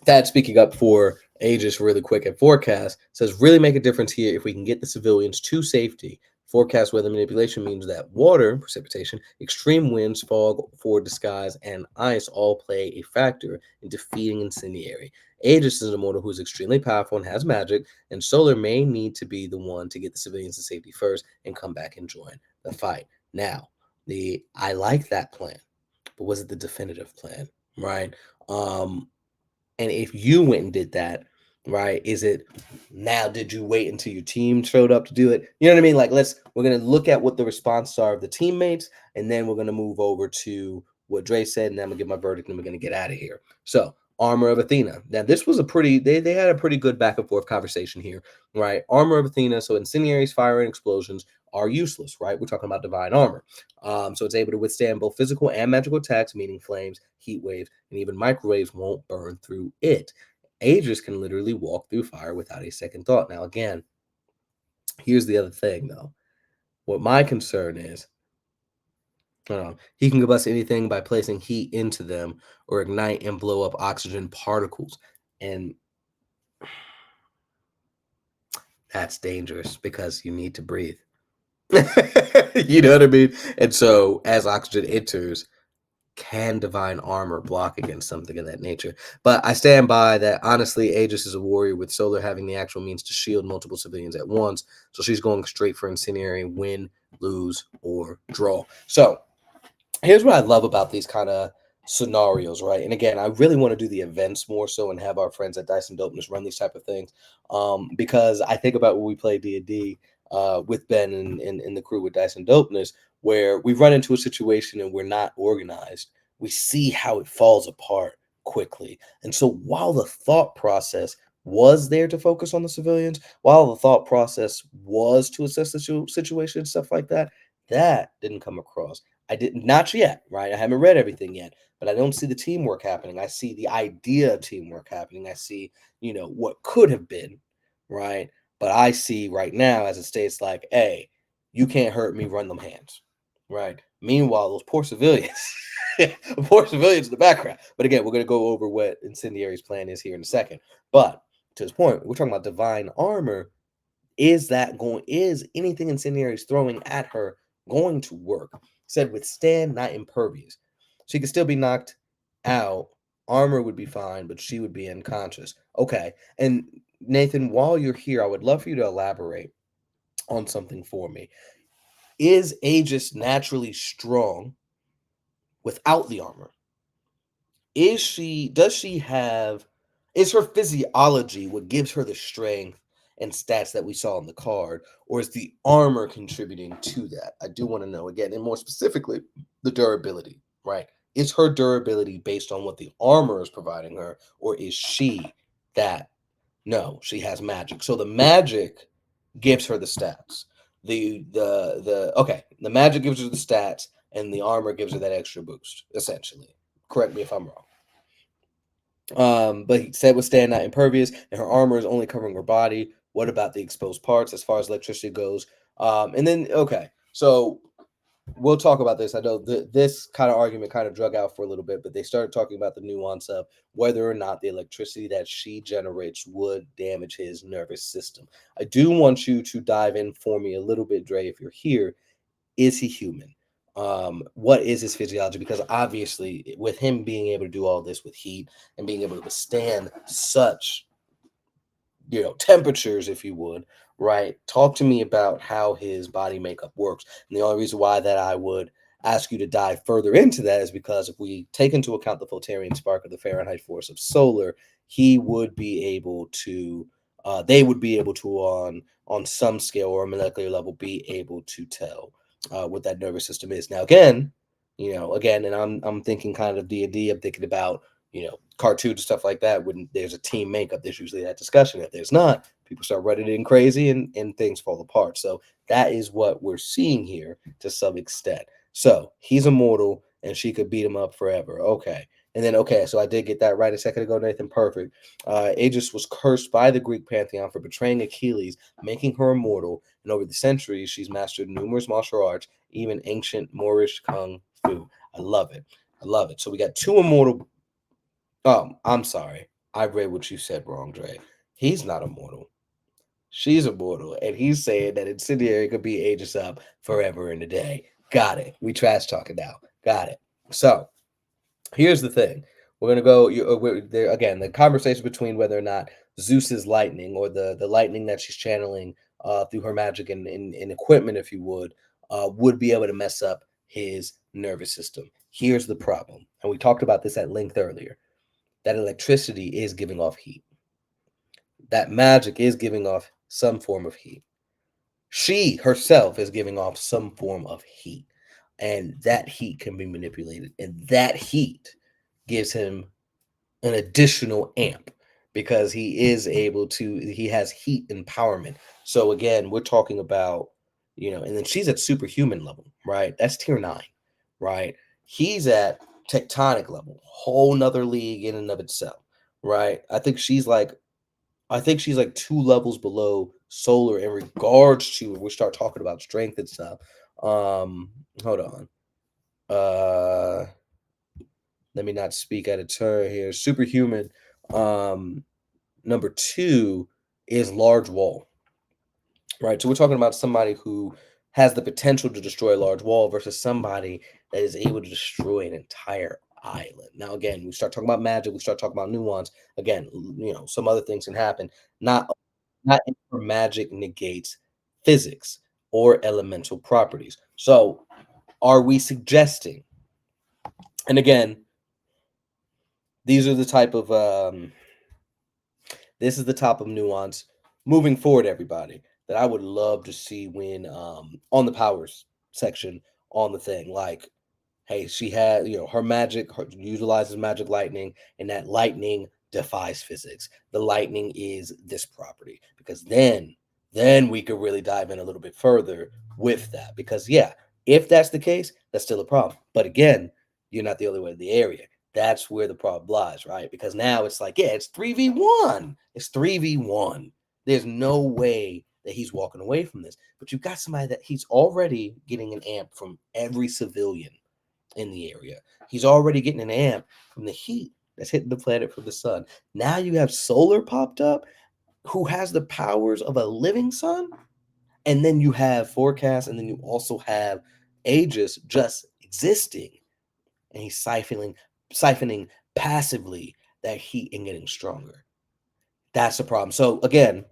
that speaking up for Aegis really quick at forecast says really make a difference here if we can get the civilians to safety. Forecast weather manipulation means that water, precipitation, extreme winds, fog, forward disguise, and ice all play a factor in defeating Incendiary. Aegis is a mortal who is extremely powerful and has magic, and Solar may need to be the one to get the civilians to safety first and come back and join the fight. Now, I like that plan, but was it the definitive plan, right? And if you went and did that, right, is it now did you wait until your team showed up to do it? You know what I mean? Like we're gonna look at what the responses are of the teammates, and then we're gonna move over to what Dre said, and then I'm gonna give my verdict and we're gonna get out of here. So Armor of Athena. Now this was a pretty they had a pretty good back and forth conversation here, right? Armor of Athena. So incendiaries, fire, and explosions are useless, right? We're talking about divine armor. So it's able to withstand both physical and magical attacks, meaning flames, heat waves, and even microwaves won't burn through it. Aegis can literally walk through fire without a second thought. Now, again, here's the other thing, though. What my concern is, he can combust anything by placing heat into them or ignite and blow up oxygen particles. And that's dangerous because you need to breathe. You know what I mean? And so as oxygen enters, can divine armor block against something of that nature? But I stand by that. Honestly, Aegis is a warrior with Solar having the actual means to shield multiple civilians at once. So she's going straight for Incendiary, win, lose, or draw. So here's what I love about these kind of scenarios, right? And again, I really want to do the events more so and have our friends at Dice and Dopeness run these type of things, because I think about when we play D&D with Ben and the crew with Dice and Dopeness, where we run into a situation and we're not organized. We see how it falls apart quickly. And so while the thought process was there to focus on the civilians, while the thought process was to assess the situation and stuff like that, that didn't come across. I didn't, not yet, right? I haven't read everything yet, but I don't see the teamwork happening. I see the idea of teamwork happening. I see, what could have been, right? But I see right now, as it states, like, hey, you can't hurt me, run them hands, right? Meanwhile, those poor civilians, poor civilians in the background. But again, we're going to go over what Incendiary's plan is here in a second. But to this point, we're talking about divine armor. Is anything Incendiary's throwing at her going to work? Said withstand, not impervious. She could still be knocked out. Armor would be fine, but she would be unconscious. Okay. And Nathan, while you're here, I would love for you to elaborate on something for me. Is Aegis naturally strong without the armor? Does she have Is her physiology what gives her the strength and stats that we saw on the card, or is the armor contributing to that? I do want to know again, and more specifically, the durability, right? Is her durability based on what the armor is providing her, or is she that? No, she has magic. So the magic gives her the stats. The magic gives her the stats, and the armor gives her that extra boost, essentially. Correct me if I'm wrong. But he said was stand not impervious, and her armor is only covering her body. What about the exposed parts as far as electricity goes? And then so we'll talk about this. I know this kind of argument kind of drug out for a little bit, but they started talking about the nuance of whether or not the electricity that she generates would damage his nervous system. I do want you to dive in for me a little bit, Dre, if you're here. Is he human? What is his physiology? Because obviously, with him being able to do all this with heat and being able to withstand such, temperatures, if you would, right? Talk to me about how his body makeup works. And the only reason why that I would ask you to dive further into that is because if we take into account the Fultarian spark of the Fahrenheit force of solar, he would be able to, they would be able to, on some scale or a molecular level, be able to tell what that nervous system is. Now, again, and I'm thinking kind of D&D. I'm thinking about cartoons and stuff like that. When there's a team makeup, there's usually that discussion. If there's not, people start running in crazy and things fall apart. So that is what we're seeing here to some extent. So he's immortal and she could beat him up forever. Okay. And then, so I did get that right a second ago, Nathan. Perfect. Aegis was cursed by the Greek pantheon for betraying Achilles, making her immortal. And over the centuries, she's mastered numerous martial arts, even ancient Moorish kung fu. I love it. I love it. So we got two immortal. I'm sorry. I read what you said wrong, Dre. He's not immortal. She's immortal. And he's saying that Incendiary could be Aegis up forever and a day. Got it. We trash talking now. Got it. So here's the thing. We're gonna go there again. The conversation between whether or not Zeus's lightning or the lightning that she's channeling through her magic and equipment, if you would be able to mess up his nervous system. Here's the problem, and we talked about this at length earlier. That electricity is giving off heat. That magic is giving off some form of heat. She herself is giving off some form of heat, and that heat can be manipulated, and that heat gives him an additional amp because he has heat empowerment. So again, we're talking about, and then she's at superhuman level, right? That's tier 9, right? He's at tectonic level, whole nother league in and of itself, right? I think she's like 2 levels below solar in regards to when we start talking about strength and stuff. Hold on. Let me not speak out of turn here. Superhuman. Number 2 is large wall. Right. So we're talking about somebody who has the potential to destroy a large wall versus somebody that is able to destroy an entire island. Now, again, we start talking about magic, we start talking about nuance. Again, some other things can happen. Not if magic negates physics or elemental properties. So, are we suggesting? And again, these are the type of this is the type of nuance moving forward, everybody, that I would love to see when on the powers section on the thing. Like, hey, she had, her magic utilizes magic lightning, and that lightning defies physics. The lightning is this property, because then we could really dive in a little bit further with that. Because if that's the case, that's still a problem. But again, you're not the only one in the area. That's where the problem lies, right? Because now it's like, it's 3v1. It's 3v1. There's no way that he's walking away from this. But you've got somebody that he's already getting an amp from every civilian in the area. He's already getting an amp from the heat that's hitting the planet from the sun. Now you have solar popped up, who has the powers of a living sun. And then you have forecast, and then you also have Aegis just existing. And he's siphoning passively that heat and getting stronger. That's the problem. So again,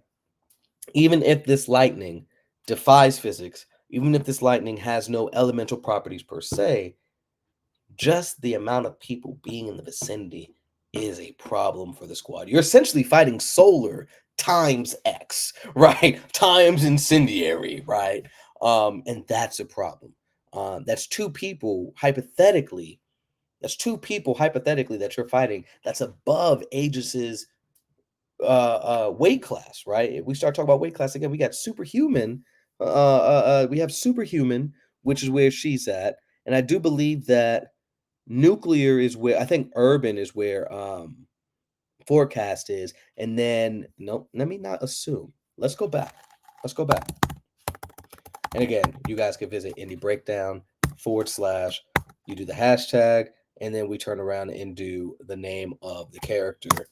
even if this lightning defies physics, even if this lightning has no elemental properties per se, just the amount of people being in the vicinity is a problem for the squad. You're essentially fighting Solar times X, right? Times Incendiary, right? And that's a problem. That's two people hypothetically. That's two people hypothetically that you're fighting. That's above Aegis's weight class, right? If we start talking about weight class again, we got superhuman. We have superhuman, which is where she's at, and I do believe that nuclear is where I think urban is where forecast is, and then no, let me not assume. Let's go back. Let's go back. And again, you guys can visit Indie Breakdown / you do the hashtag, and then we turn around and do the name of the character,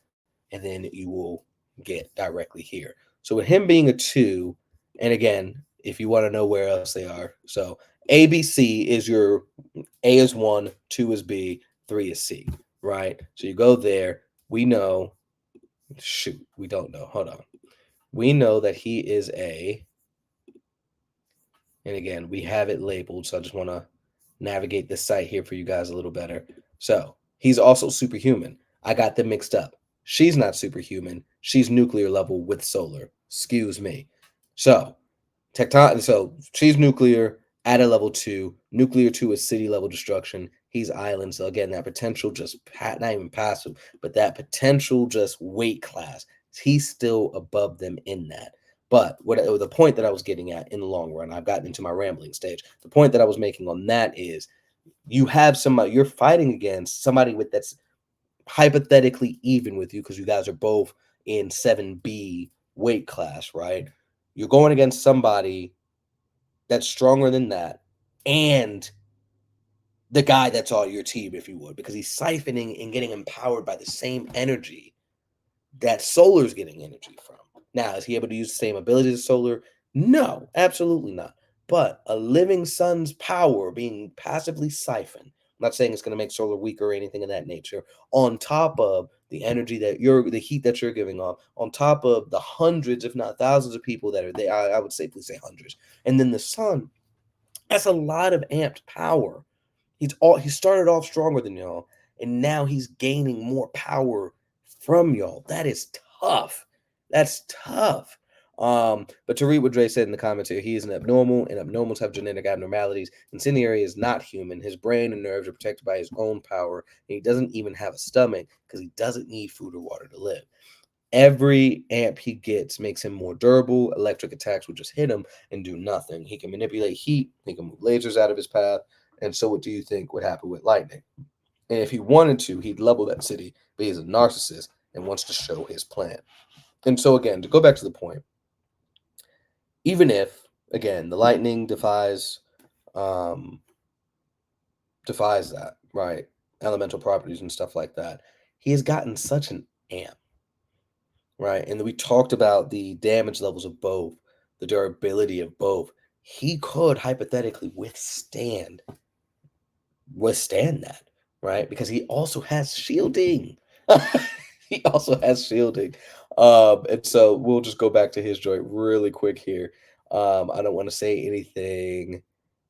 and then you will get directly here. So with him being a 2, and again, if you want to know where else they are, so ABC is your A is 1, 2 is B, 3 is C, right? So you go there. We know, shoot, we don't know. Hold on. We know that he is a, and again, we have it labeled, so I just want to navigate this site here for you guys a little better. So he's also superhuman. I got them mixed up. She's not superhuman. She's nuclear level with solar. Excuse me. So so she's nuclear at a level 2. Nuclear 2 is city level destruction. He's island. So again, that potential just not even passive, but that potential just weight class. He's still above them in that. But the point that I was getting at in the long run, I've gotten into my rambling stage. The point that I was making on that is you have somebody, you're fighting against somebody with that's hypothetically even with you because you guys are both in 7B weight class, right? You're going against somebody that's stronger than that and the guy that's on your team, if you would, because he's siphoning and getting empowered by the same energy that Solar's getting energy from. Now, is he able to use the same abilities as Solar? No, absolutely not. But a living sun's power being passively siphoned. I'm not saying it's going to make Solar weaker or anything of that nature. On top of the energy the heat that you're giving off, on top of the hundreds, if not thousands of people that are there, I would safely say hundreds. And then the sun, that's a lot of amped power. He started off stronger than y'all, and now he's gaining more power from y'all. That is tough. That's tough. But to read what Dre said in the comments here, he is an abnormal, and abnormals have genetic abnormalities. Incendiary is not human. His brain and nerves are protected by his own power, and he doesn't even have a stomach because he doesn't need food or water to live. Every amp he gets makes him more durable. Electric attacks will just hit him and do nothing. He can manipulate heat. He can move lasers out of his path. And so what do you think would happen with lightning? And if he wanted to, he'd level that city, but he's a narcissist and wants to show his plan. And so again, to go back to the point, even if, again, the lightning defies that, right? Elemental properties and stuff like that, he has gotten such an amp. Right. And then we talked about the damage levels of both, the durability of both. He could hypothetically withstand that, right? Because he also has shielding. He also has shielding. And so we'll just go back to his joint really quick here. I don't want to say anything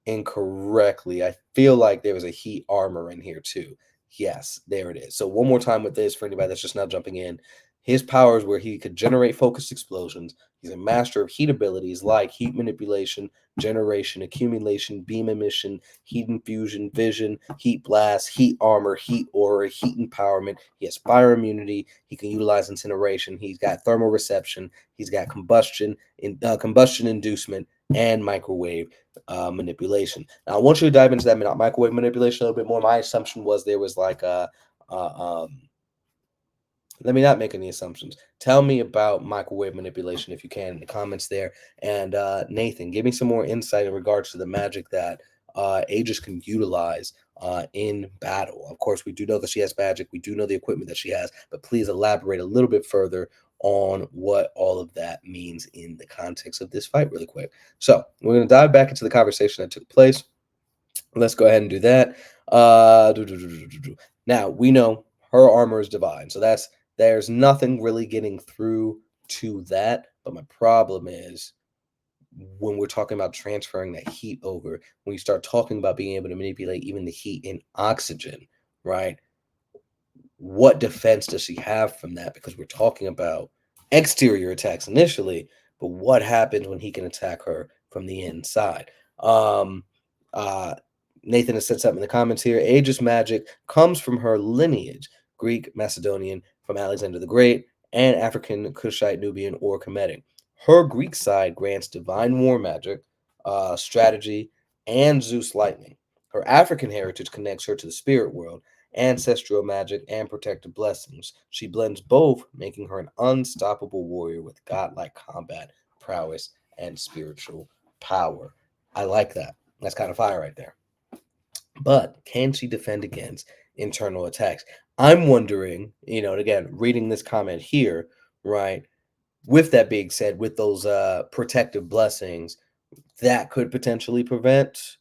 incorrectly. I feel like there was a heat armor in here too. Yes, there it is. So one more time with this for anybody that's just now jumping in. His powers where he could generate focused explosions. He's a master of heat abilities like heat manipulation, generation, accumulation, beam emission, heat infusion, vision, heat blast, heat armor, heat aura, heat empowerment. He has fire immunity. He can utilize incineration. He's got thermal reception. He's got combustion inducement and microwave manipulation. Now, I want you to dive into that microwave manipulation a little bit more. My assumption was there was like let me not make any assumptions. Tell me about microwave manipulation if you can in the comments there. And Nathan, give me some more insight in regards to the magic that Aegis can utilize in battle. Of course, we do know that she has magic. We do know the equipment that she has, but please elaborate a little bit further on what all of that means in the context of this fight really quick. So we're going to dive back into the conversation that took place. Let's go ahead and do that. Now, we know her armor is divine, so there's nothing really getting through to that. But my problem is when we're talking about transferring that heat over, when you start talking about being able to manipulate even the heat in oxygen, right? what defense does she have from that? Because we're talking about exterior attacks initially, but what happens when he can attack her from the inside? Um, uh, Nathan has said something in the comments here. Aegis magic comes from her lineage, Greek, Macedonian, from Alexander the Great, and African, Kushite, Nubian, or Kemetic. Her Greek side grants divine war magic, strategy, and Zeus lightning. Her African heritage connects her to the spirit world, ancestral magic, and protective blessings. She blends both, making her an unstoppable warrior with godlike combat, prowess, and spiritual power. I like that. That's kind of fire right there. But can she defend against internal attacks? I'm wondering, and again, reading this comment here, right? With that being said, with those protective blessings, that could potentially prevent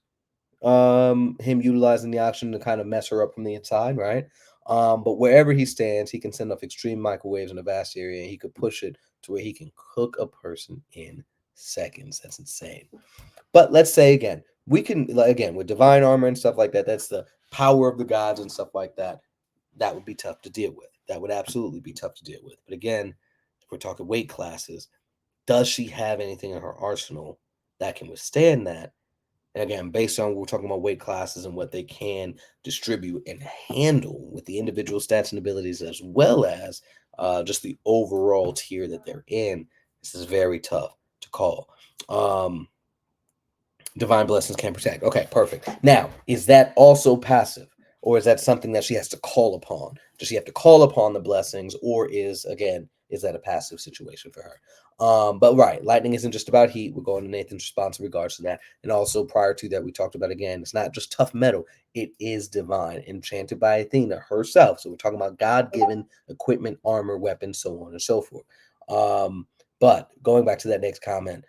him utilizing the option to kind of mess her up from the inside, right? But wherever he stands, he can send off extreme microwaves in a vast area, and he could push it to where he can cook a person in seconds. That's insane. But let's say again, we can again with divine armor and stuff like that. That's the power of the gods and stuff like that. That would be tough to deal with. That would absolutely be tough to deal with. But again, if we're talking weight classes, does she have anything in her arsenal that can withstand that? And again, based on we're talking about weight classes and what they can distribute and handle with the individual stats and abilities, as well as just the overall tier that they're in, this is very tough to call. Divine blessings can protect. Okay, perfect. Now, is that also passive? Or is that something that she has to call upon? Does she have to call upon the blessings? Or is that a passive situation for her? But right, lightning isn't just about heat. We're going to Nathan's response in regards to that. And also prior to that, we talked about again, it's not just tough metal, it is divine, enchanted by Athena herself. So we're talking about God-given equipment, armor, weapons, so on and so forth. But going back to that next comment,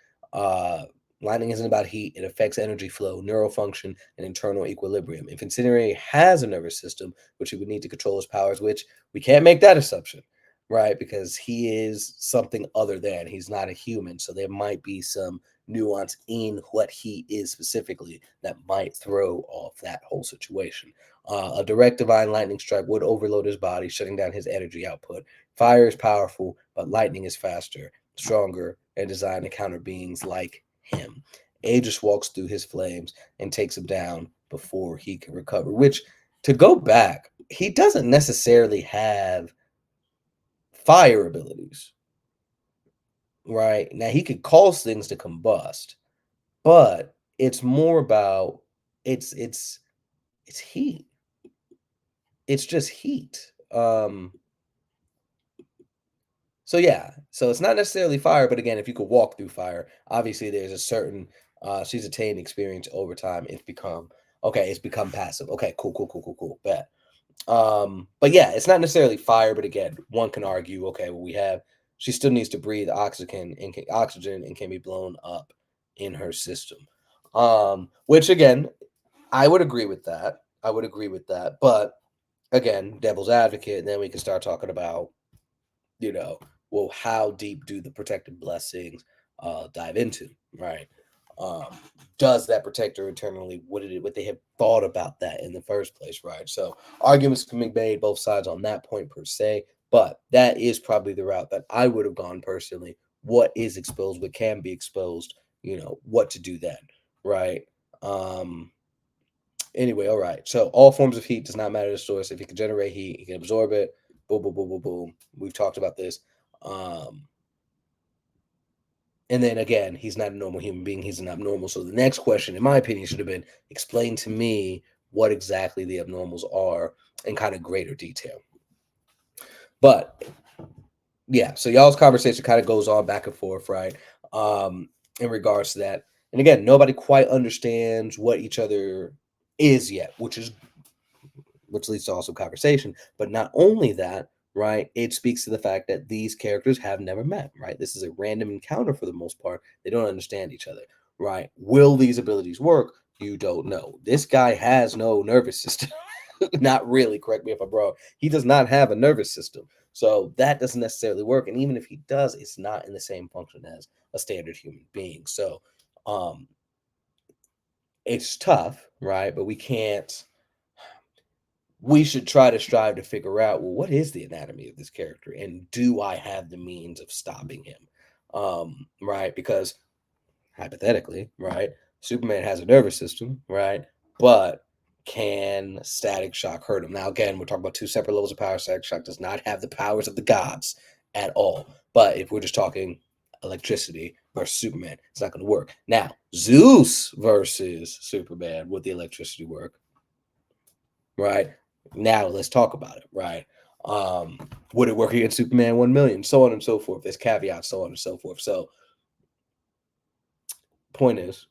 lightning isn't about heat. It affects energy flow, neural function, and internal equilibrium. If Incendiary has a nervous system, which he would need to control his powers, which we can't make that assumption, right? Because he is something other than. He's not a human. So there might be some nuance in what he is specifically that might throw off that whole situation. A direct divine lightning strike would overload his body, shutting down his energy output. Fire is powerful, but lightning is faster, stronger, and designed to counter beings like him. Aegis walks through his flames and takes him down before he can recover. Which, to go back, he doesn't necessarily have fire abilities, right? Now he could cause things to combust, but it's more about it's heat. It's just heat. So yeah, so it's not necessarily fire, but again, if you could walk through fire, obviously there's a certain she's attained experience over time. It's become passive. Okay, cool. Bet. But yeah, it's not necessarily fire, but again, one can argue, okay, well, she still needs to breathe oxygen and can be blown up in her system. Which again, I would agree with that. But again, devil's advocate, then we can start talking about, well, how deep do the protective blessings dive into, right? Um, does that protect her internally? Would they have thought about that in the first place, right? So arguments can be made both sides on that point per se, but that is probably the route that I would have gone personally. What is exposed, what can be exposed, what to do then, right? Anyway, all right. So all forms of heat does not matter to the source. If he can generate heat, he can absorb it. Boom, boom, boom, boom, boom. We've talked about this. And then again, he's not a normal human being. He's an abnormal. So the next question, in my opinion, should have been explain to me what exactly the abnormals are in kind of greater detail. But yeah, so y'all's conversation kind of goes on back and forth, right? In regards to that. And again, nobody quite understands what each other is yet, which leads to also conversation. But not only that, right, it speaks to the fact that these characters have never met, right? This is a random encounter for the most part. They don't understand each other, right? Will these abilities work? You don't know. This guy has no nervous system. Not really, correct me if I'm wrong. He does not have a nervous system. So that doesn't necessarily work. And even if he does, it's not in the same function as a standard human being. So it's tough, right? But we can't we should try to strive to figure out, well, what is the anatomy of this character, and do I have the means of stopping him? Right? Because hypothetically, right, Superman has a nervous system, right? But can static shock hurt him? Now, again, we're talking about two separate levels of power. Static shock does not have the powers of the gods at all. But if we're just talking electricity versus Superman, it's not going to work. Now, Zeus versus Superman, would the electricity work? Right? Now, let's talk about it, right? Would it work against Superman 1 million? So on and so forth. There's caveats, so on and so forth. So, point is,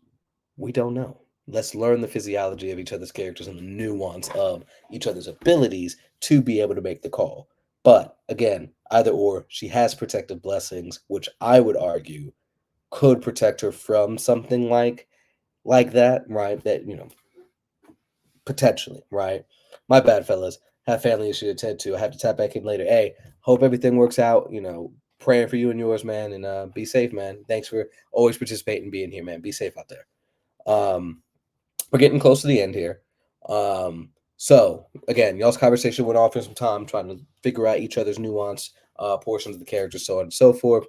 we don't know. Let's learn the physiology of each other's characters and the nuance of each other's abilities to be able to make the call. But again, either or, she has protective blessings, which I would argue could protect her from something like that, right? That, potentially, right? My bad, fellas. Have family issues to attend to. I have to tap back in later. Hey, hope everything works out. Praying for you and yours, man, and be safe, man. Thanks for always participating, being here, man. Be safe out there. We're getting close to the end here. So again, y'all's conversation went off for some time trying to figure out each other's nuance, portions of the characters, so on and so forth.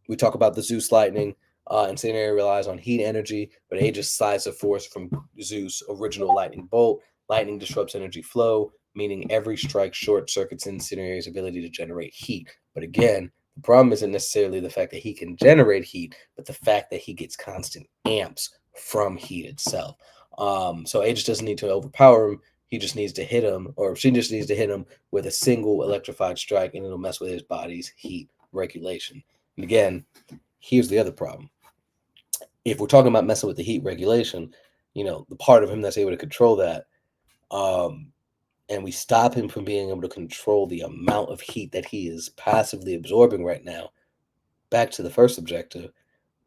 We talk about the Zeus lightning. Incendiary relies on heat energy, but Aegis slides the force from Zeus' original lightning bolt. Lightning disrupts energy flow, meaning every strike short circuits Incendiary's ability to generate heat. But again, the problem isn't necessarily the fact that he can generate heat, but the fact that he gets constant amps from heat itself. So Aegis doesn't need to overpower him. He just needs to hit him, or she just needs to hit him with a single electrified strike, and it'll mess with his body's heat regulation. And again, here's the other problem. If we're talking about messing with the heat regulation, the part of him that's able to control that, and we stop him from being able to control the amount of heat that he is passively absorbing right now, back to the first objective,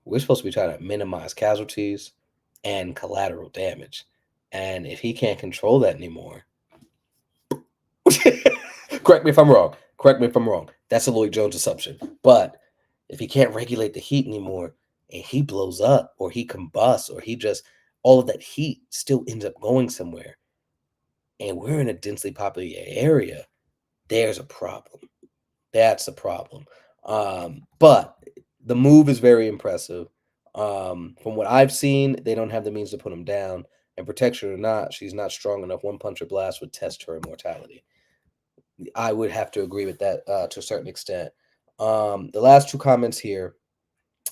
we're supposed to be trying to minimize casualties and collateral damage. And if he can't control that anymore, correct me if I'm wrong. Correct me if I'm wrong. That's a Lloyd Jones assumption. But if he can't regulate the heat anymore and he blows up or he combusts or he just, all of that heat still ends up going somewhere, and we're in a densely populated area, there's a problem. That's the problem. But the move is very impressive. From what I've seen, they don't have the means to put him down. And protection or not, she's not strong enough. One punch or blast would test her immortality. I would have to agree with that to a certain extent. The last two comments here.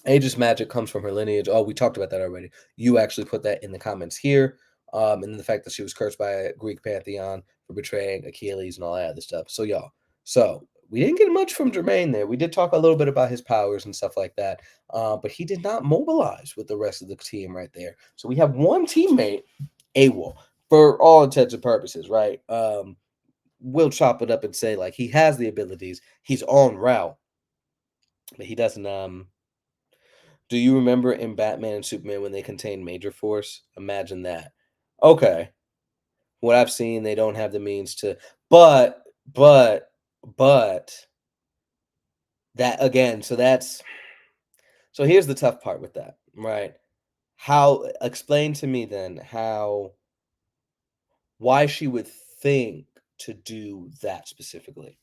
Aegis magic comes from her lineage. Oh, we talked about that already. You actually put that in the comments here. And then the fact that she was cursed by a Greek pantheon for betraying Achilles and all that other stuff. So, y'all. So, we didn't get much from Jermaine there. We did talk a little bit about his powers and stuff like that. But he did not mobilize with the rest of the team right there. So, we have one teammate, AWOL, for all intents and purposes, right? We'll chop it up and say, like, he has the abilities. He's on route. But he doesn't do you remember in Batman and Superman when they contain Major Force? Imagine that. Okay. What I've seen, they don't have the means to, but, but, but that again, so here's the tough part with that, right? Explain to me then why she would think to do that specifically.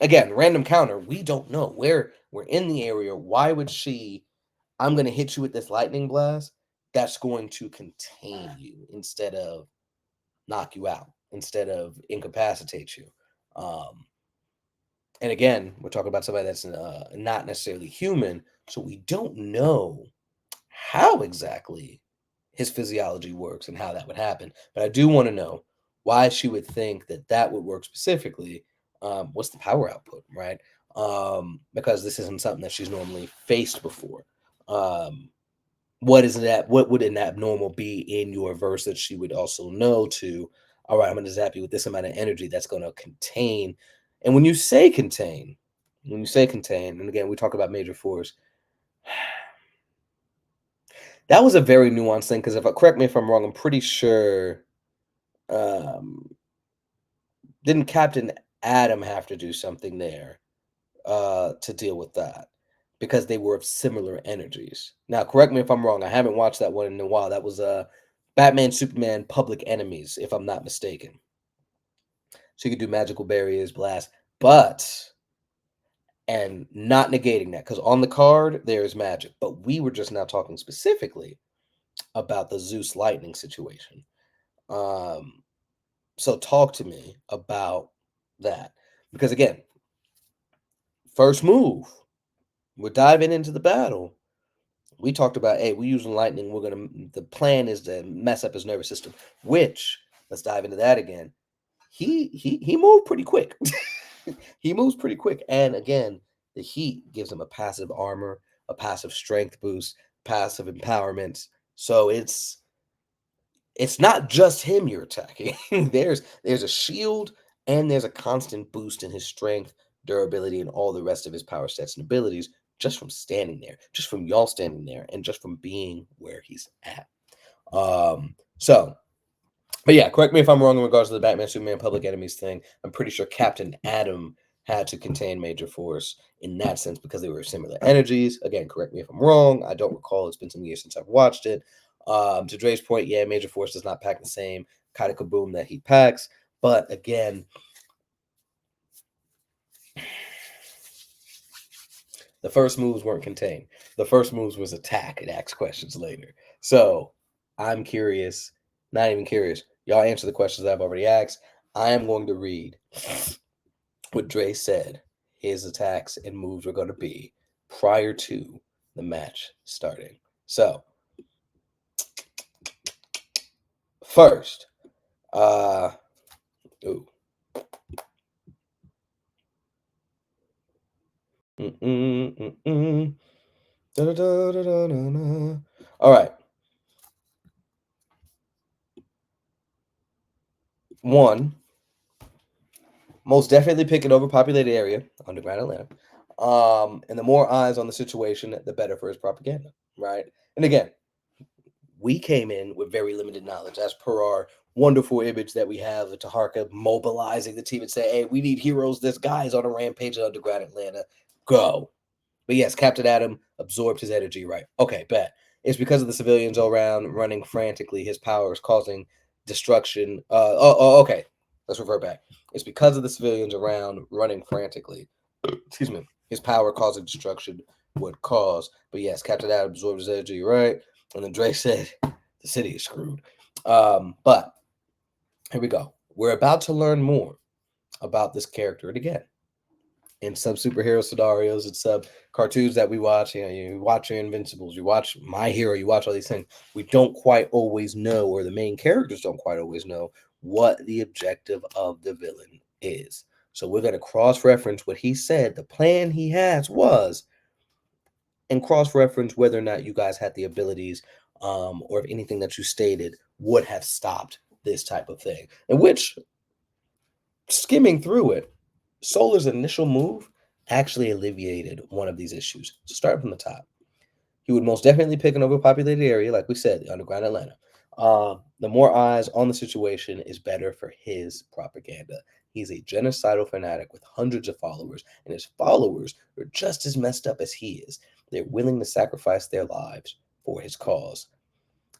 Again, random counter, we don't know. We're in the area. Why would she? I'm going to hit you with this lightning blast that's going to contain you instead of knock you out, instead of incapacitate you. And again, we're talking about somebody that's not necessarily human, so we don't know how exactly his physiology works and how that would happen. But I do want to know why she would think that that would work specifically. What's the power output, right? Because this isn't something that she's normally faced before. What would an abnormal be in your verse that she would also know to, all right, I'm going to zap you with this amount of energy that's going to contain. And when you say contain, and again, we talk about major force, that was a very nuanced thing, because correct me if I'm wrong, I'm pretty sure, didn't Captain Adam have to do something there to deal with that? Because they were of similar energies. Now, correct me if I'm wrong. I haven't watched that one in a while. That was Batman, Superman, public enemies, if I'm not mistaken. So you could do magical barriers, blast, but and not negating that because on the card there is magic. But we were just now talking specifically about the Zeus lightning situation. Um, so talk to me about that because again, first move, we're diving into the battle. We talked about, hey, we're using lightning. The plan is to mess up his nervous system, which let's dive into that again. He moved pretty quick. He moves pretty quick. And again, the heat gives him a passive armor, a passive strength boost, passive empowerment. So it's not just him you're attacking. there's a shield and there's a constant boost in his strength, durability, and all the rest of his power stats and abilities just from standing there, just from y'all standing there, and just from being where he's at. So but yeah, correct me if I'm wrong in regards to the Batman Superman public enemies thing. I'm pretty sure Captain Atom had to contain Major Force in that sense because they were similar energies. Again, correct me if I'm wrong. I don't recall. It's been some years since I've watched it. To Dre's point, yeah, Major Force does not pack the same kind of kaboom that he packs. But again, the first moves weren't contained. The first moves was attack and ask questions later. So I'm curious, not even curious. Y'all answer the questions I've already asked. I am going to read what Dre said his attacks and moves were going to be prior to the match starting. So, first, ooh. All right. One, most definitely pick an overpopulated area, underground Atlanta. And the more eyes on the situation, the better for his propaganda, right? And again, we came in with very limited knowledge as per our wonderful image that we have of Taharka mobilizing the team and say, hey, we need heroes. This guy's on a rampage in underground Atlanta. Go. But yes, Captain Atom absorbed his energy, right? Okay, bet. It's because of the civilians all around running frantically. His power is causing destruction. Okay. Let's revert back. It's because of the civilians around running frantically. Excuse me. His power causing destruction would cause. But yes, Captain Atom absorbed his energy, right? And then Drake said, the city is screwed. But here we go. We're about to learn more about this character. And again, in some superhero scenarios and some cartoons that we watch, you watch your Invincibles, you watch My Hero, you watch all these things. We don't quite always know, or the main characters don't quite always know what the objective of the villain is. So we're going to cross-reference what he said the plan he has was, and cross-reference whether or not you guys had the abilities, or if anything that you stated would have stopped this type of thing. In which, skimming through it, Solar's initial move actually alleviated one of these issues. So start from the top. He would most definitely pick an overpopulated area, like we said, the underground Atlanta. The more eyes on the situation is better for his propaganda. He's a genocidal fanatic with hundreds of followers, and his followers are just as messed up as he is. They're willing to sacrifice their lives for his cause.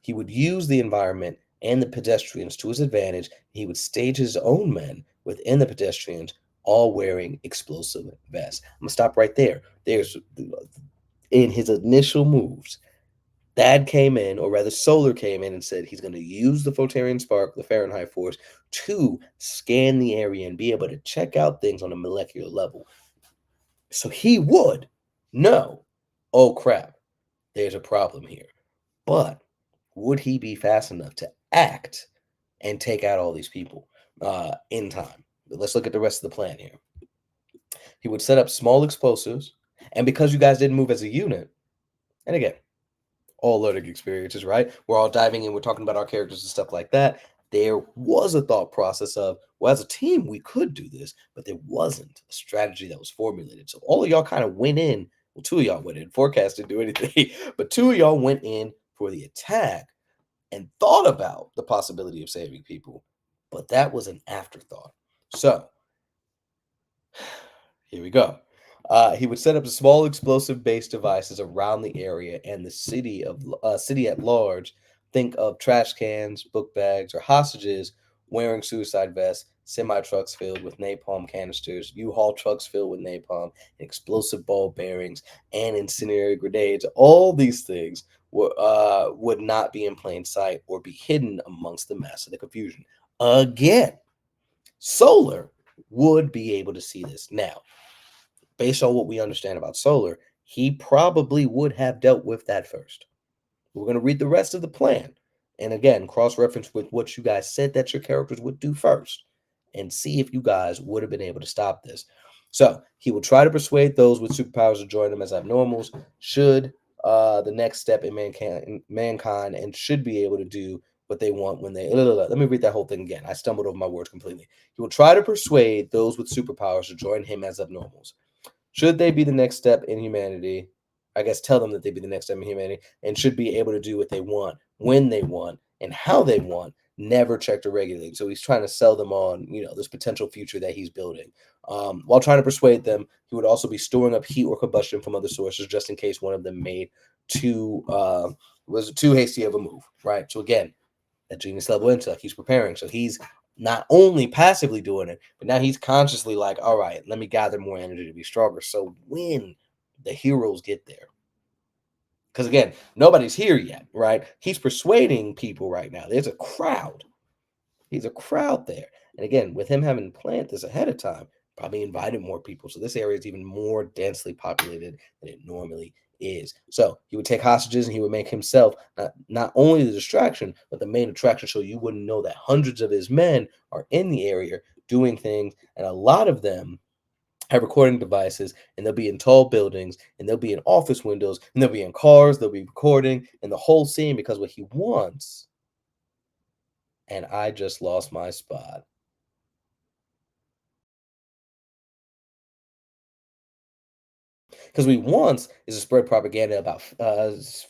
He would use the environment and the pedestrians to his advantage. He would stage his own men within the pedestrians, all wearing explosive vests. I'm gonna stop right there. There's in his initial moves, Thad came in, or rather, Solar came in and said he's going to use the Flotarian Spark, the Fahrenheit Force, to scan the area and be able to check out things on a molecular level. So he would know, oh crap, there's a problem here. But would he be fast enough to act and take out all these people in time? But let's look at the rest of the plan here. He would set up small explosives, and because you guys didn't move as a unit, and again, all learning experiences, right? We're all diving in, we're talking about our characters and stuff like that. There was a thought process of, well, as a team, we could do this, but there wasn't a strategy that was formulated. So all of y'all kind of went in, well, two of y'all went in, forecast didn't do anything, but two of y'all went in for the attack and thought about the possibility of saving people, but that was an afterthought. So here we go. He would set up small explosive-based devices around the area and the city at large think of trash cans, book bags, or hostages wearing suicide vests, semi-trucks filled with napalm canisters, U-Haul trucks filled with napalm, explosive ball bearings, and incendiary grenades. All these things would not be in plain sight or be hidden amongst the mass of the confusion. Again, Solar would be able to see this. Now, based on what we understand about Solar, he probably would have dealt with that first. We're going to read the rest of the plan. And again, cross-reference with what you guys said that your characters would do first and see if you guys would have been able to stop this. So he will try to persuade those with superpowers to join him as abnormals, should the next step in mankind, and should be able to do what they want when they... Let me read that whole thing again. I stumbled over my words completely. He will try to persuade those with superpowers to join him as abnormals. Should they be the next step in humanity, I guess tell them that they be the next step in humanity, and should be able to do what they want, when they want, and how they want, never checked or regulated. So he's trying to sell them on, this potential future that he's building. While trying to persuade them, he would also be storing up heat or combustion from other sources, just in case one of them made was too hasty of a move, right? So again, that genius level intellect, he's preparing. So he's not only passively doing it, but now he's consciously like, all right, let me gather more energy to be stronger. So when the heroes get there, because again, nobody's here yet, right? He's persuading people right now. There's a crowd. He's a crowd there. And again, with him having planned this ahead of time, probably invited more people. So this area is even more densely populated than it normally is. So he would take hostages and he would make himself not only the distraction, but the main attraction. So you wouldn't know that hundreds of his men are in the area doing things. And a lot of them have recording devices, and they'll be in tall buildings, and they'll be in office windows, and they'll be in cars, they'll be recording, and the whole scene, because what he wants... And I just lost my spot. Because what he wants is to spread propaganda about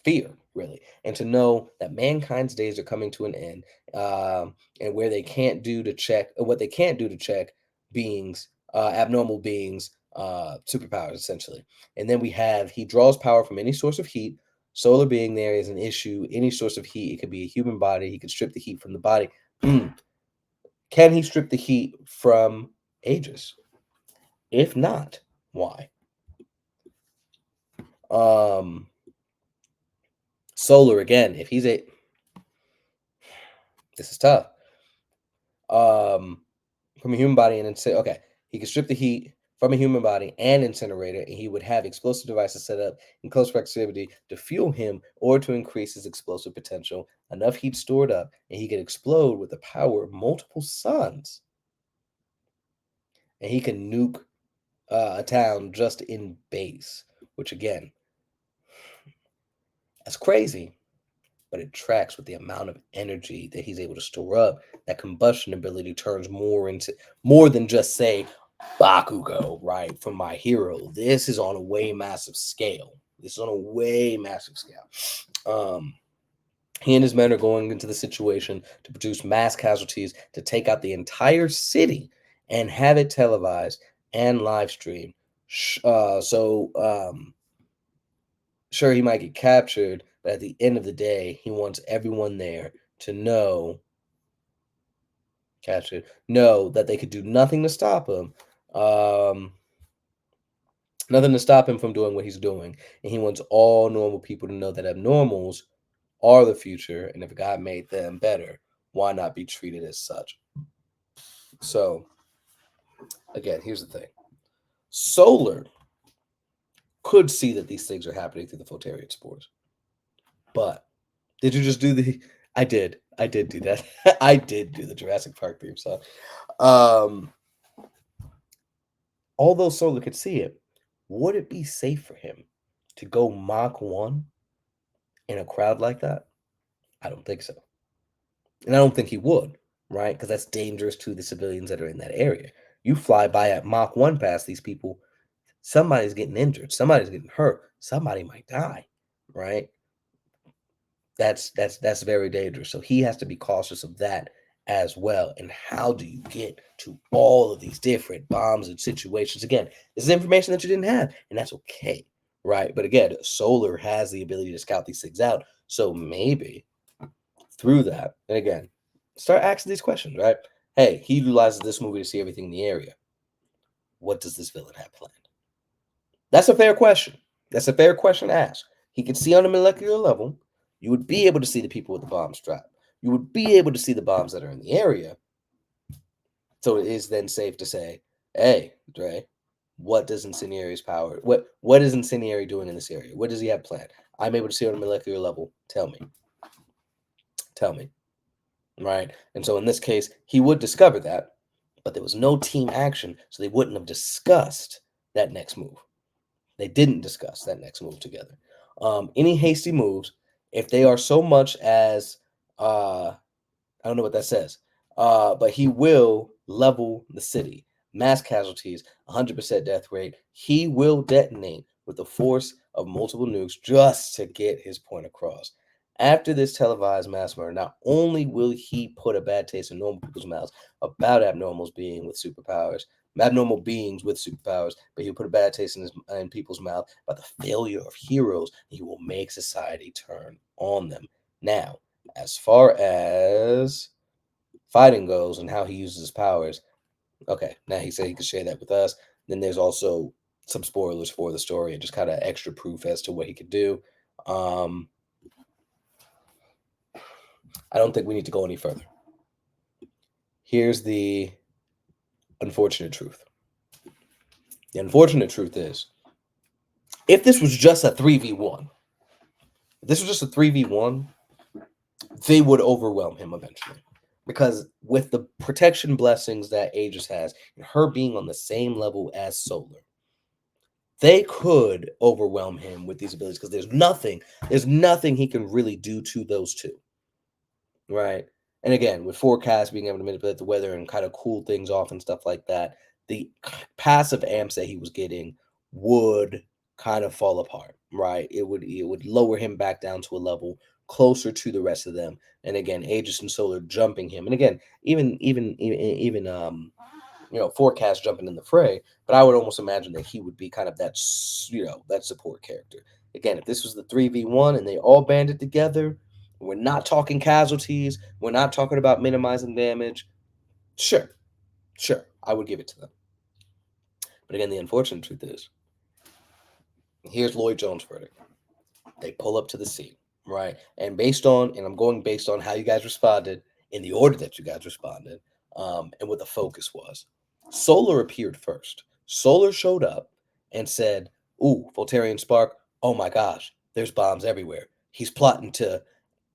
fear, really, and to know that mankind's days are coming to an end, and where they can't do to check, what they can't do to check beings, abnormal beings, superpowers, essentially. And then he draws power from any source of heat. Solar being there is an issue. Any source of heat, it could be a human body. He could strip the heat from the body. Can he strip the heat from Aegis? If not, why? Solar again, if he's this is tough. From a human body and say, okay, he can strip the heat from a human body and incinerator, and he would have explosive devices set up in close proximity to fuel him or to increase his explosive potential. Enough heat stored up, and he could explode with the power of multiple suns. And he can nuke a town just in base, which again, that's crazy, but it tracks with the amount of energy that he's able to store up. That combustion ability turns more than just, say, Bakugo, right, from My Hero. This is on a way massive scale. He and his men are going into the situation to produce mass casualties to take out the entire city and have it televised and live streamed. Sure, he might get captured, but at the end of the day, he wants everyone there to know that they could do nothing to stop him. Nothing to stop him from doing what he's doing. And he wants all normal people to know that abnormals are the future, and if God made them better, why not be treated as such? So, again, here's the thing. Solar could see that these things are happening through the Flotarian spores. But did you just do the... I did do that. I did do the Jurassic Park theme song. Although Solar could see it, would it be safe for him to go Mach 1 in a crowd like that? I don't think so. And I don't think he would, right? Because that's dangerous to the civilians that are in that area. You fly by at Mach 1 past these people, somebody's getting injured, somebody's getting hurt, somebody might die, right? That's very dangerous. So he has to be cautious of that as well. And how do you get to all of these different bombs and situations? Again, this is information that you didn't have, and that's okay, right? But again, Solar has the ability to scout these things out. So maybe through that, and again, start asking these questions, right? Hey, he utilizes this movie to see everything in the area. What does this villain have planned? That's a fair question. That's a fair question to ask. He can see on a molecular level. You would be able to see the people with the bomb strap. You would be able to see the bombs that are in the area. So it is then safe to say, hey, Dre, what does Incendiary's power? What is Incendiary doing in this area? What does he have planned? I'm able to see on a molecular level. Tell me. Tell me. Right? And so in this case, he would discover that, but there was no team action, so they wouldn't have discussed that next move. They didn't discuss that next move together. Any hasty moves, if they are so much as I don't know what that says, but he will level the city. Mass casualties, 100% death rate. He will detonate with the force of multiple nukes just to get his point across. After this televised mass murder, not only will he put a bad taste in normal people's mouths about abnormal beings with superpowers, but he'll put a bad taste in people's mouth about the failure of heroes. He will make society turn on them. Now, as far as fighting goes and how he uses his powers, okay, now he said he could share that with us. Then there's also some spoilers for the story and just kind of extra proof as to what he could do. I don't think we need to go any further. Here's the unfortunate truth. The unfortunate truth is, if this was just a 3v1, they would overwhelm him eventually. Because with the protection blessings that Aegis has, and her being on the same level as Solar, they could overwhelm him with these abilities because there's nothing he can really do to those two. Right? And again, with forecast being able to manipulate the weather and kind of cool things off and stuff like that, the passive amps that he was getting would kind of fall apart, right? It would lower him back down to a level closer to the rest of them. And again, Aegis and Solar jumping him. And again, even forecast jumping in the fray, but I would almost imagine that he would be kind of that that support character. Again, if this was the 3v1 and they all banded together, we're not talking casualties, we're not talking about minimizing damage. Sure, I would give it to them. But again, the unfortunate truth is, here's Lloyd Jones' verdict. They pull up to the scene, right? And I'm going based on how you guys responded, in the order that you guys responded, and what the focus was. Solar appeared first. Solar showed up and said, ooh, Voltarian Spark, oh my gosh, there's bombs everywhere. He's plotting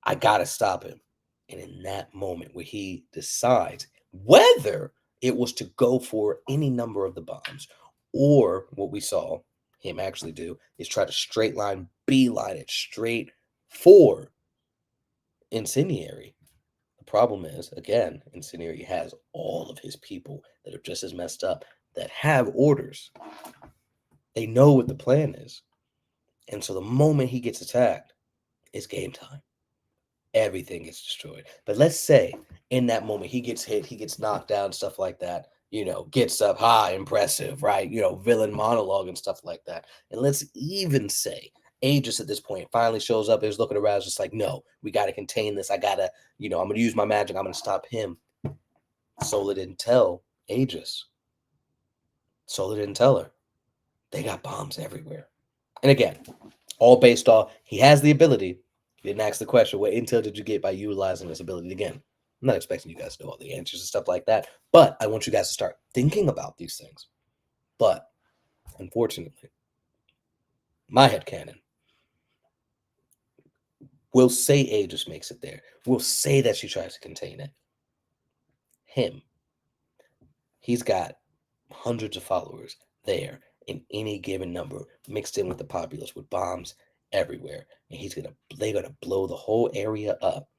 I gotta stop him. And in that moment where he decides whether it was to go for any number of the bombs, or what we saw him actually do is try to beeline it straight for Incendiary. The problem is, again, Incendiary has all of his people that are just as messed up, that have orders. They know what the plan is. And so the moment he gets attacked, it's game time. Everything gets destroyed. But let's say in that moment he gets hit, he gets knocked down, stuff like that, gets up high, impressive, right? Villain monologue and stuff like that. And let's even say Aegis at this point finally shows up, is looking around, just like, no, we got to contain this. I'm going to use my magic. I'm going to stop him. Solar didn't tell Aegis. Solar didn't tell her. They got bombs everywhere. And again, all based off, he has the ability. He didn't ask the question, what intel did you get by utilizing this ability? Again, I'm not expecting you guys to know all the answers and stuff like that, but I want you guys to start thinking about these things. But unfortunately, my headcanon, we'll say Aegis makes it there. We'll say that she tries to contain it. He's got hundreds of followers there in any given number, mixed in with the populace with bombs everywhere, and they're gonna blow the whole area up.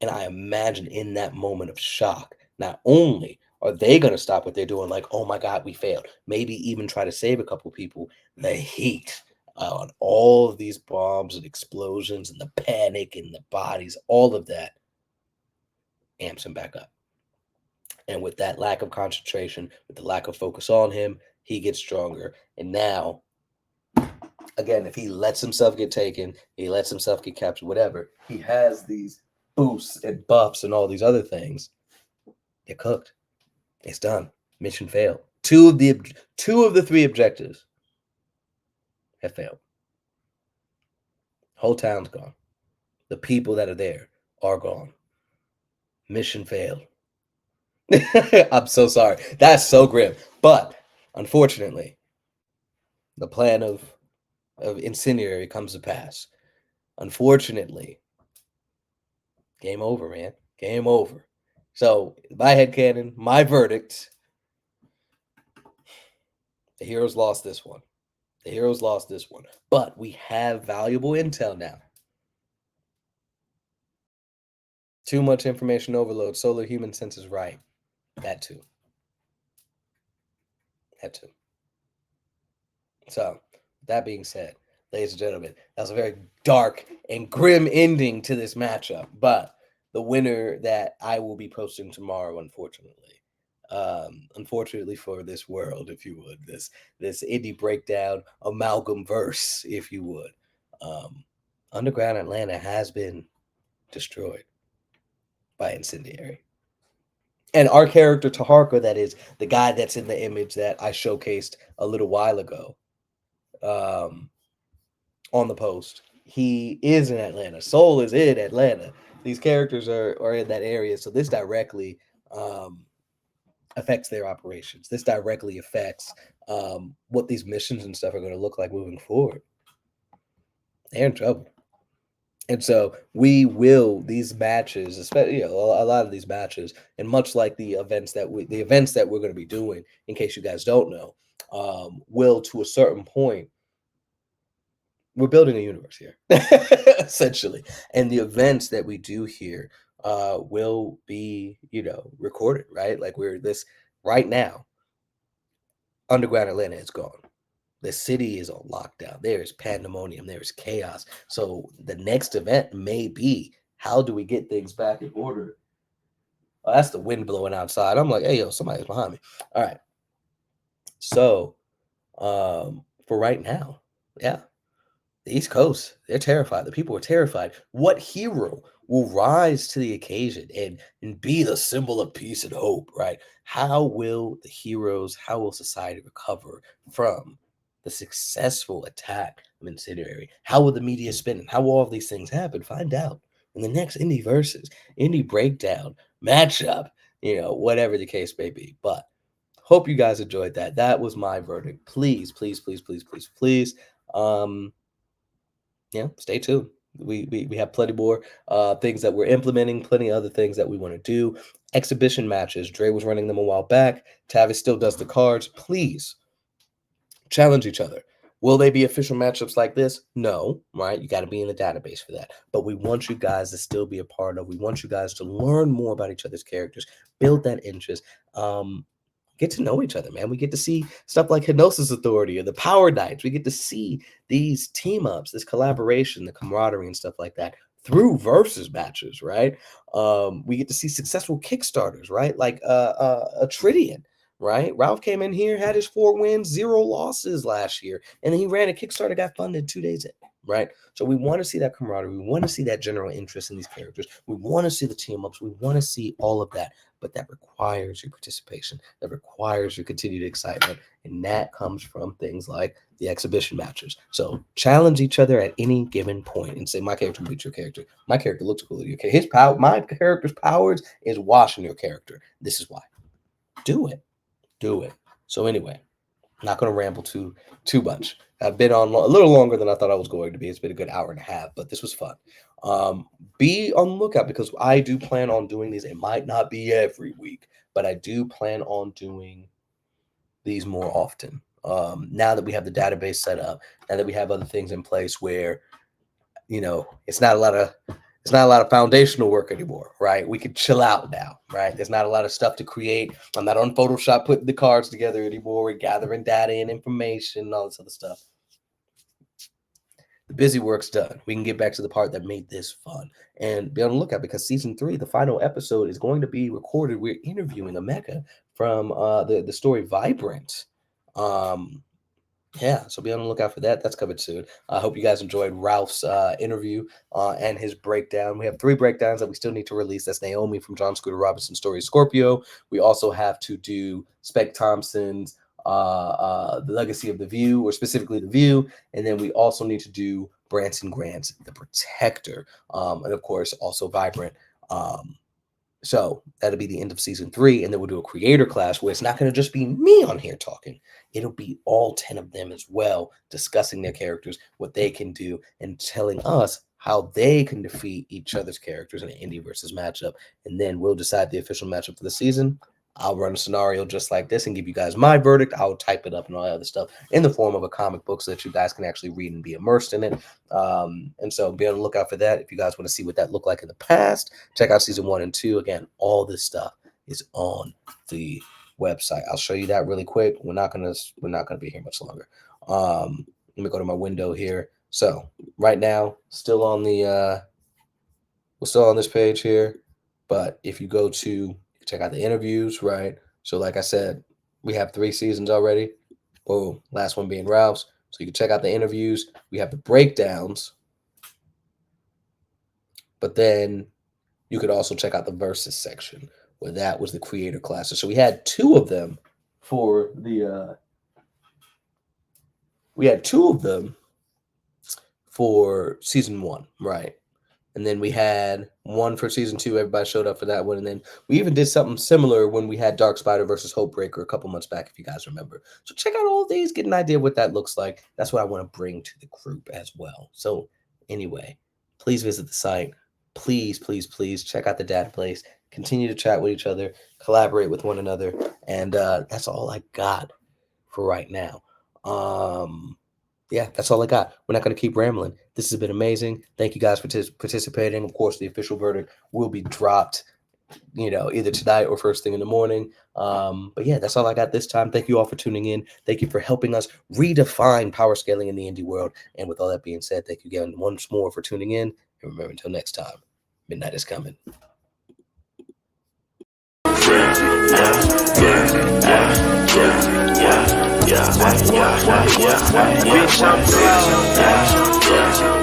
And I imagine in that moment of shock, not only are they gonna stop what they're doing, like, oh my god, we failed, maybe even try to save a couple people, the heat on all of these bombs and explosions and the panic and the bodies, all of that amps him back up. And with that lack of concentration, with the lack of focus on him, he gets stronger. And now, again, if he lets himself get taken, he lets himself get captured, whatever, he has these boosts and buffs and all these other things, they're cooked. It's done. Mission failed. Two of the three objectives have failed. Whole town's gone. The people that are there are gone. Mission failed. I'm so sorry. That's so grim. But unfortunately, the plan of Incendiary comes to pass. Unfortunately, game over, man. Game over. So, my headcanon, my verdict, the heroes lost this one. The heroes lost this one. But we have valuable intel now. Too much information overload. Solar human sense is right. That too. That too. So, that being said, ladies and gentlemen, that was a very dark and grim ending to this matchup. But the winner that I will be posting tomorrow, unfortunately for this world, if you would, this indie breakdown amalgam verse, if you would, Underground Atlanta has been destroyed by Incendiary. And our character Taharka, that is the guy that's in the image that I showcased a little while ago, on the post, he is in Atlanta. Soul is in Atlanta. These characters are in that area, so this directly affects their operations. This directly affects what these missions and stuff are going to look like moving forward. They're in trouble. And so we will, these matches, especially a lot of these matches, and much like the events that we're going to be doing, in case you guys don't know, will, to a certain point, we're building a universe here, essentially. And the events that we do here will be, recorded, right? Like right now, Underground Atlanta is gone. The city is on lockdown. There is pandemonium. There is chaos. So the next event may be, how do we get things back in order? Oh, that's the wind blowing outside. I'm like, hey, yo, somebody's behind me. All right. So for right now, yeah, the East Coast, they're terrified. The people are terrified. What hero will rise to the occasion and be the symbol of peace and hope, right? How will society recover from the successful attack of Incendiary? How will the media spin it? How will all of these things happen? Find out in the next Indie Versus, Indie Breakdown, matchup, whatever the case may be. But hope you guys enjoyed that. That was my verdict. Please, please, please, please, please, please. Stay tuned. We have plenty more things that we're implementing, plenty of other things that we want to do. Exhibition matches. Dre was running them a while back. Tavis still does the cards. Please challenge each other. Will they be official matchups like this? No, right? You got to be in the database for that. But we want you guys to still be a part of. We want you guys to learn more about each other's characters, build that interest. Get to know each other, man. We get to see stuff like Hypnosis Authority or the Power Knights. We get to see these team ups, this collaboration, the camaraderie and stuff like that through versus matches, right? We get to see successful Kickstarters, right? Like a Tridian, right? Ralph came in here, had his 4 wins, 0 losses last year, and then he ran a Kickstarter, got funded 2 days in, right? So we want to see that camaraderie. We want to see that general interest in these characters. We want to see the team ups. We want to see all of that. But that requires your participation. That requires your continued excitement. And that comes from things like the exhibition matches. So challenge each other at any given point and say, my character beats your character. My character looks cooler than your character. My character's powers is washing your character. This is why. Do it. Do it. So anyway, I'm not going to ramble too much. I've been on a little longer than I thought I was going to be. It's been a good hour and a half, but this was fun. Be on the lookout because I do plan on doing these. It might not be every week, but I do plan on doing these more often. Now that we have the database set up, now that we have other things in place where, it's not a lot of foundational work anymore, right? We can chill out now, right? There's not a lot of stuff to create. I'm not on Photoshop putting the cards together anymore. We're gathering data and information and all this other stuff. The busy work's done. We can get back to the part that made this fun and be on the lookout because season 3, the final episode, is going to be recorded. We're interviewing a mecha from the story Vibrant. Yeah, so be on the lookout for that. That's coming soon. I hope you guys enjoyed Ralph's interview and his breakdown. We have 3 breakdowns that we still need to release. That's Naomi from John Scooter Robinson's story Scorpio. We also have to do Spec Thompson's The Legacy of the View, or specifically The View. And then we also need to do Branson Grant's The Protector. And of course, also Vibrant. So that'll be the end of season 3, and then we'll do a creator class where it's not going to just be me on here talking. It'll be all 10 of them as well, discussing their characters, what they can do, and telling us how they can defeat each other's characters in an indie versus matchup. And then we'll decide the official matchup for the season. I'll run a scenario just like this and give you guys my verdict. I'll type it up and all that other stuff in the form of a comic book so that you guys can actually read and be immersed in it. And so be on the lookout for that. If you guys want to see what that looked like in the past, check out season 1 and 2. Again, all this stuff is on the website. I'll show you that really quick. We're not gonna be here much longer. Let me go to my window here. So right now, still on the we're still on this page here. But if you go to check out the interviews, right? So like I said, we have 3 seasons already. Boom. Last one being Ralph's. So you can check out the interviews. We have the breakdowns. But then you could also check out the versus section, where that was the creator classes. So we had 2 of them for the for season 1, right? And then we had 1 for season 2. Everybody showed up for that one. And then we even did something similar when we had Dark Spider versus Hopebreaker a couple months back, if you guys remember. So check out all of these, get an idea of what that looks like. That's what I want to bring to the group as well. So anyway, please visit the site. Please, please, please check out the database. Continue to chat with each other, collaborate with one another. And that's all I got for right now. Yeah, that's all I got. We're not going to keep rambling. This has been amazing. Thank you guys for participating. Of course, the official verdict will be dropped, either tonight or first thing in the morning. But yeah, that's all I got this time. Thank you all for tuning in. Thank you for helping us redefine power scaling in the indie world. And with all that being said, thank you again once more for tuning in. And remember, until next time, midnight is coming. Bitch, I'm proud.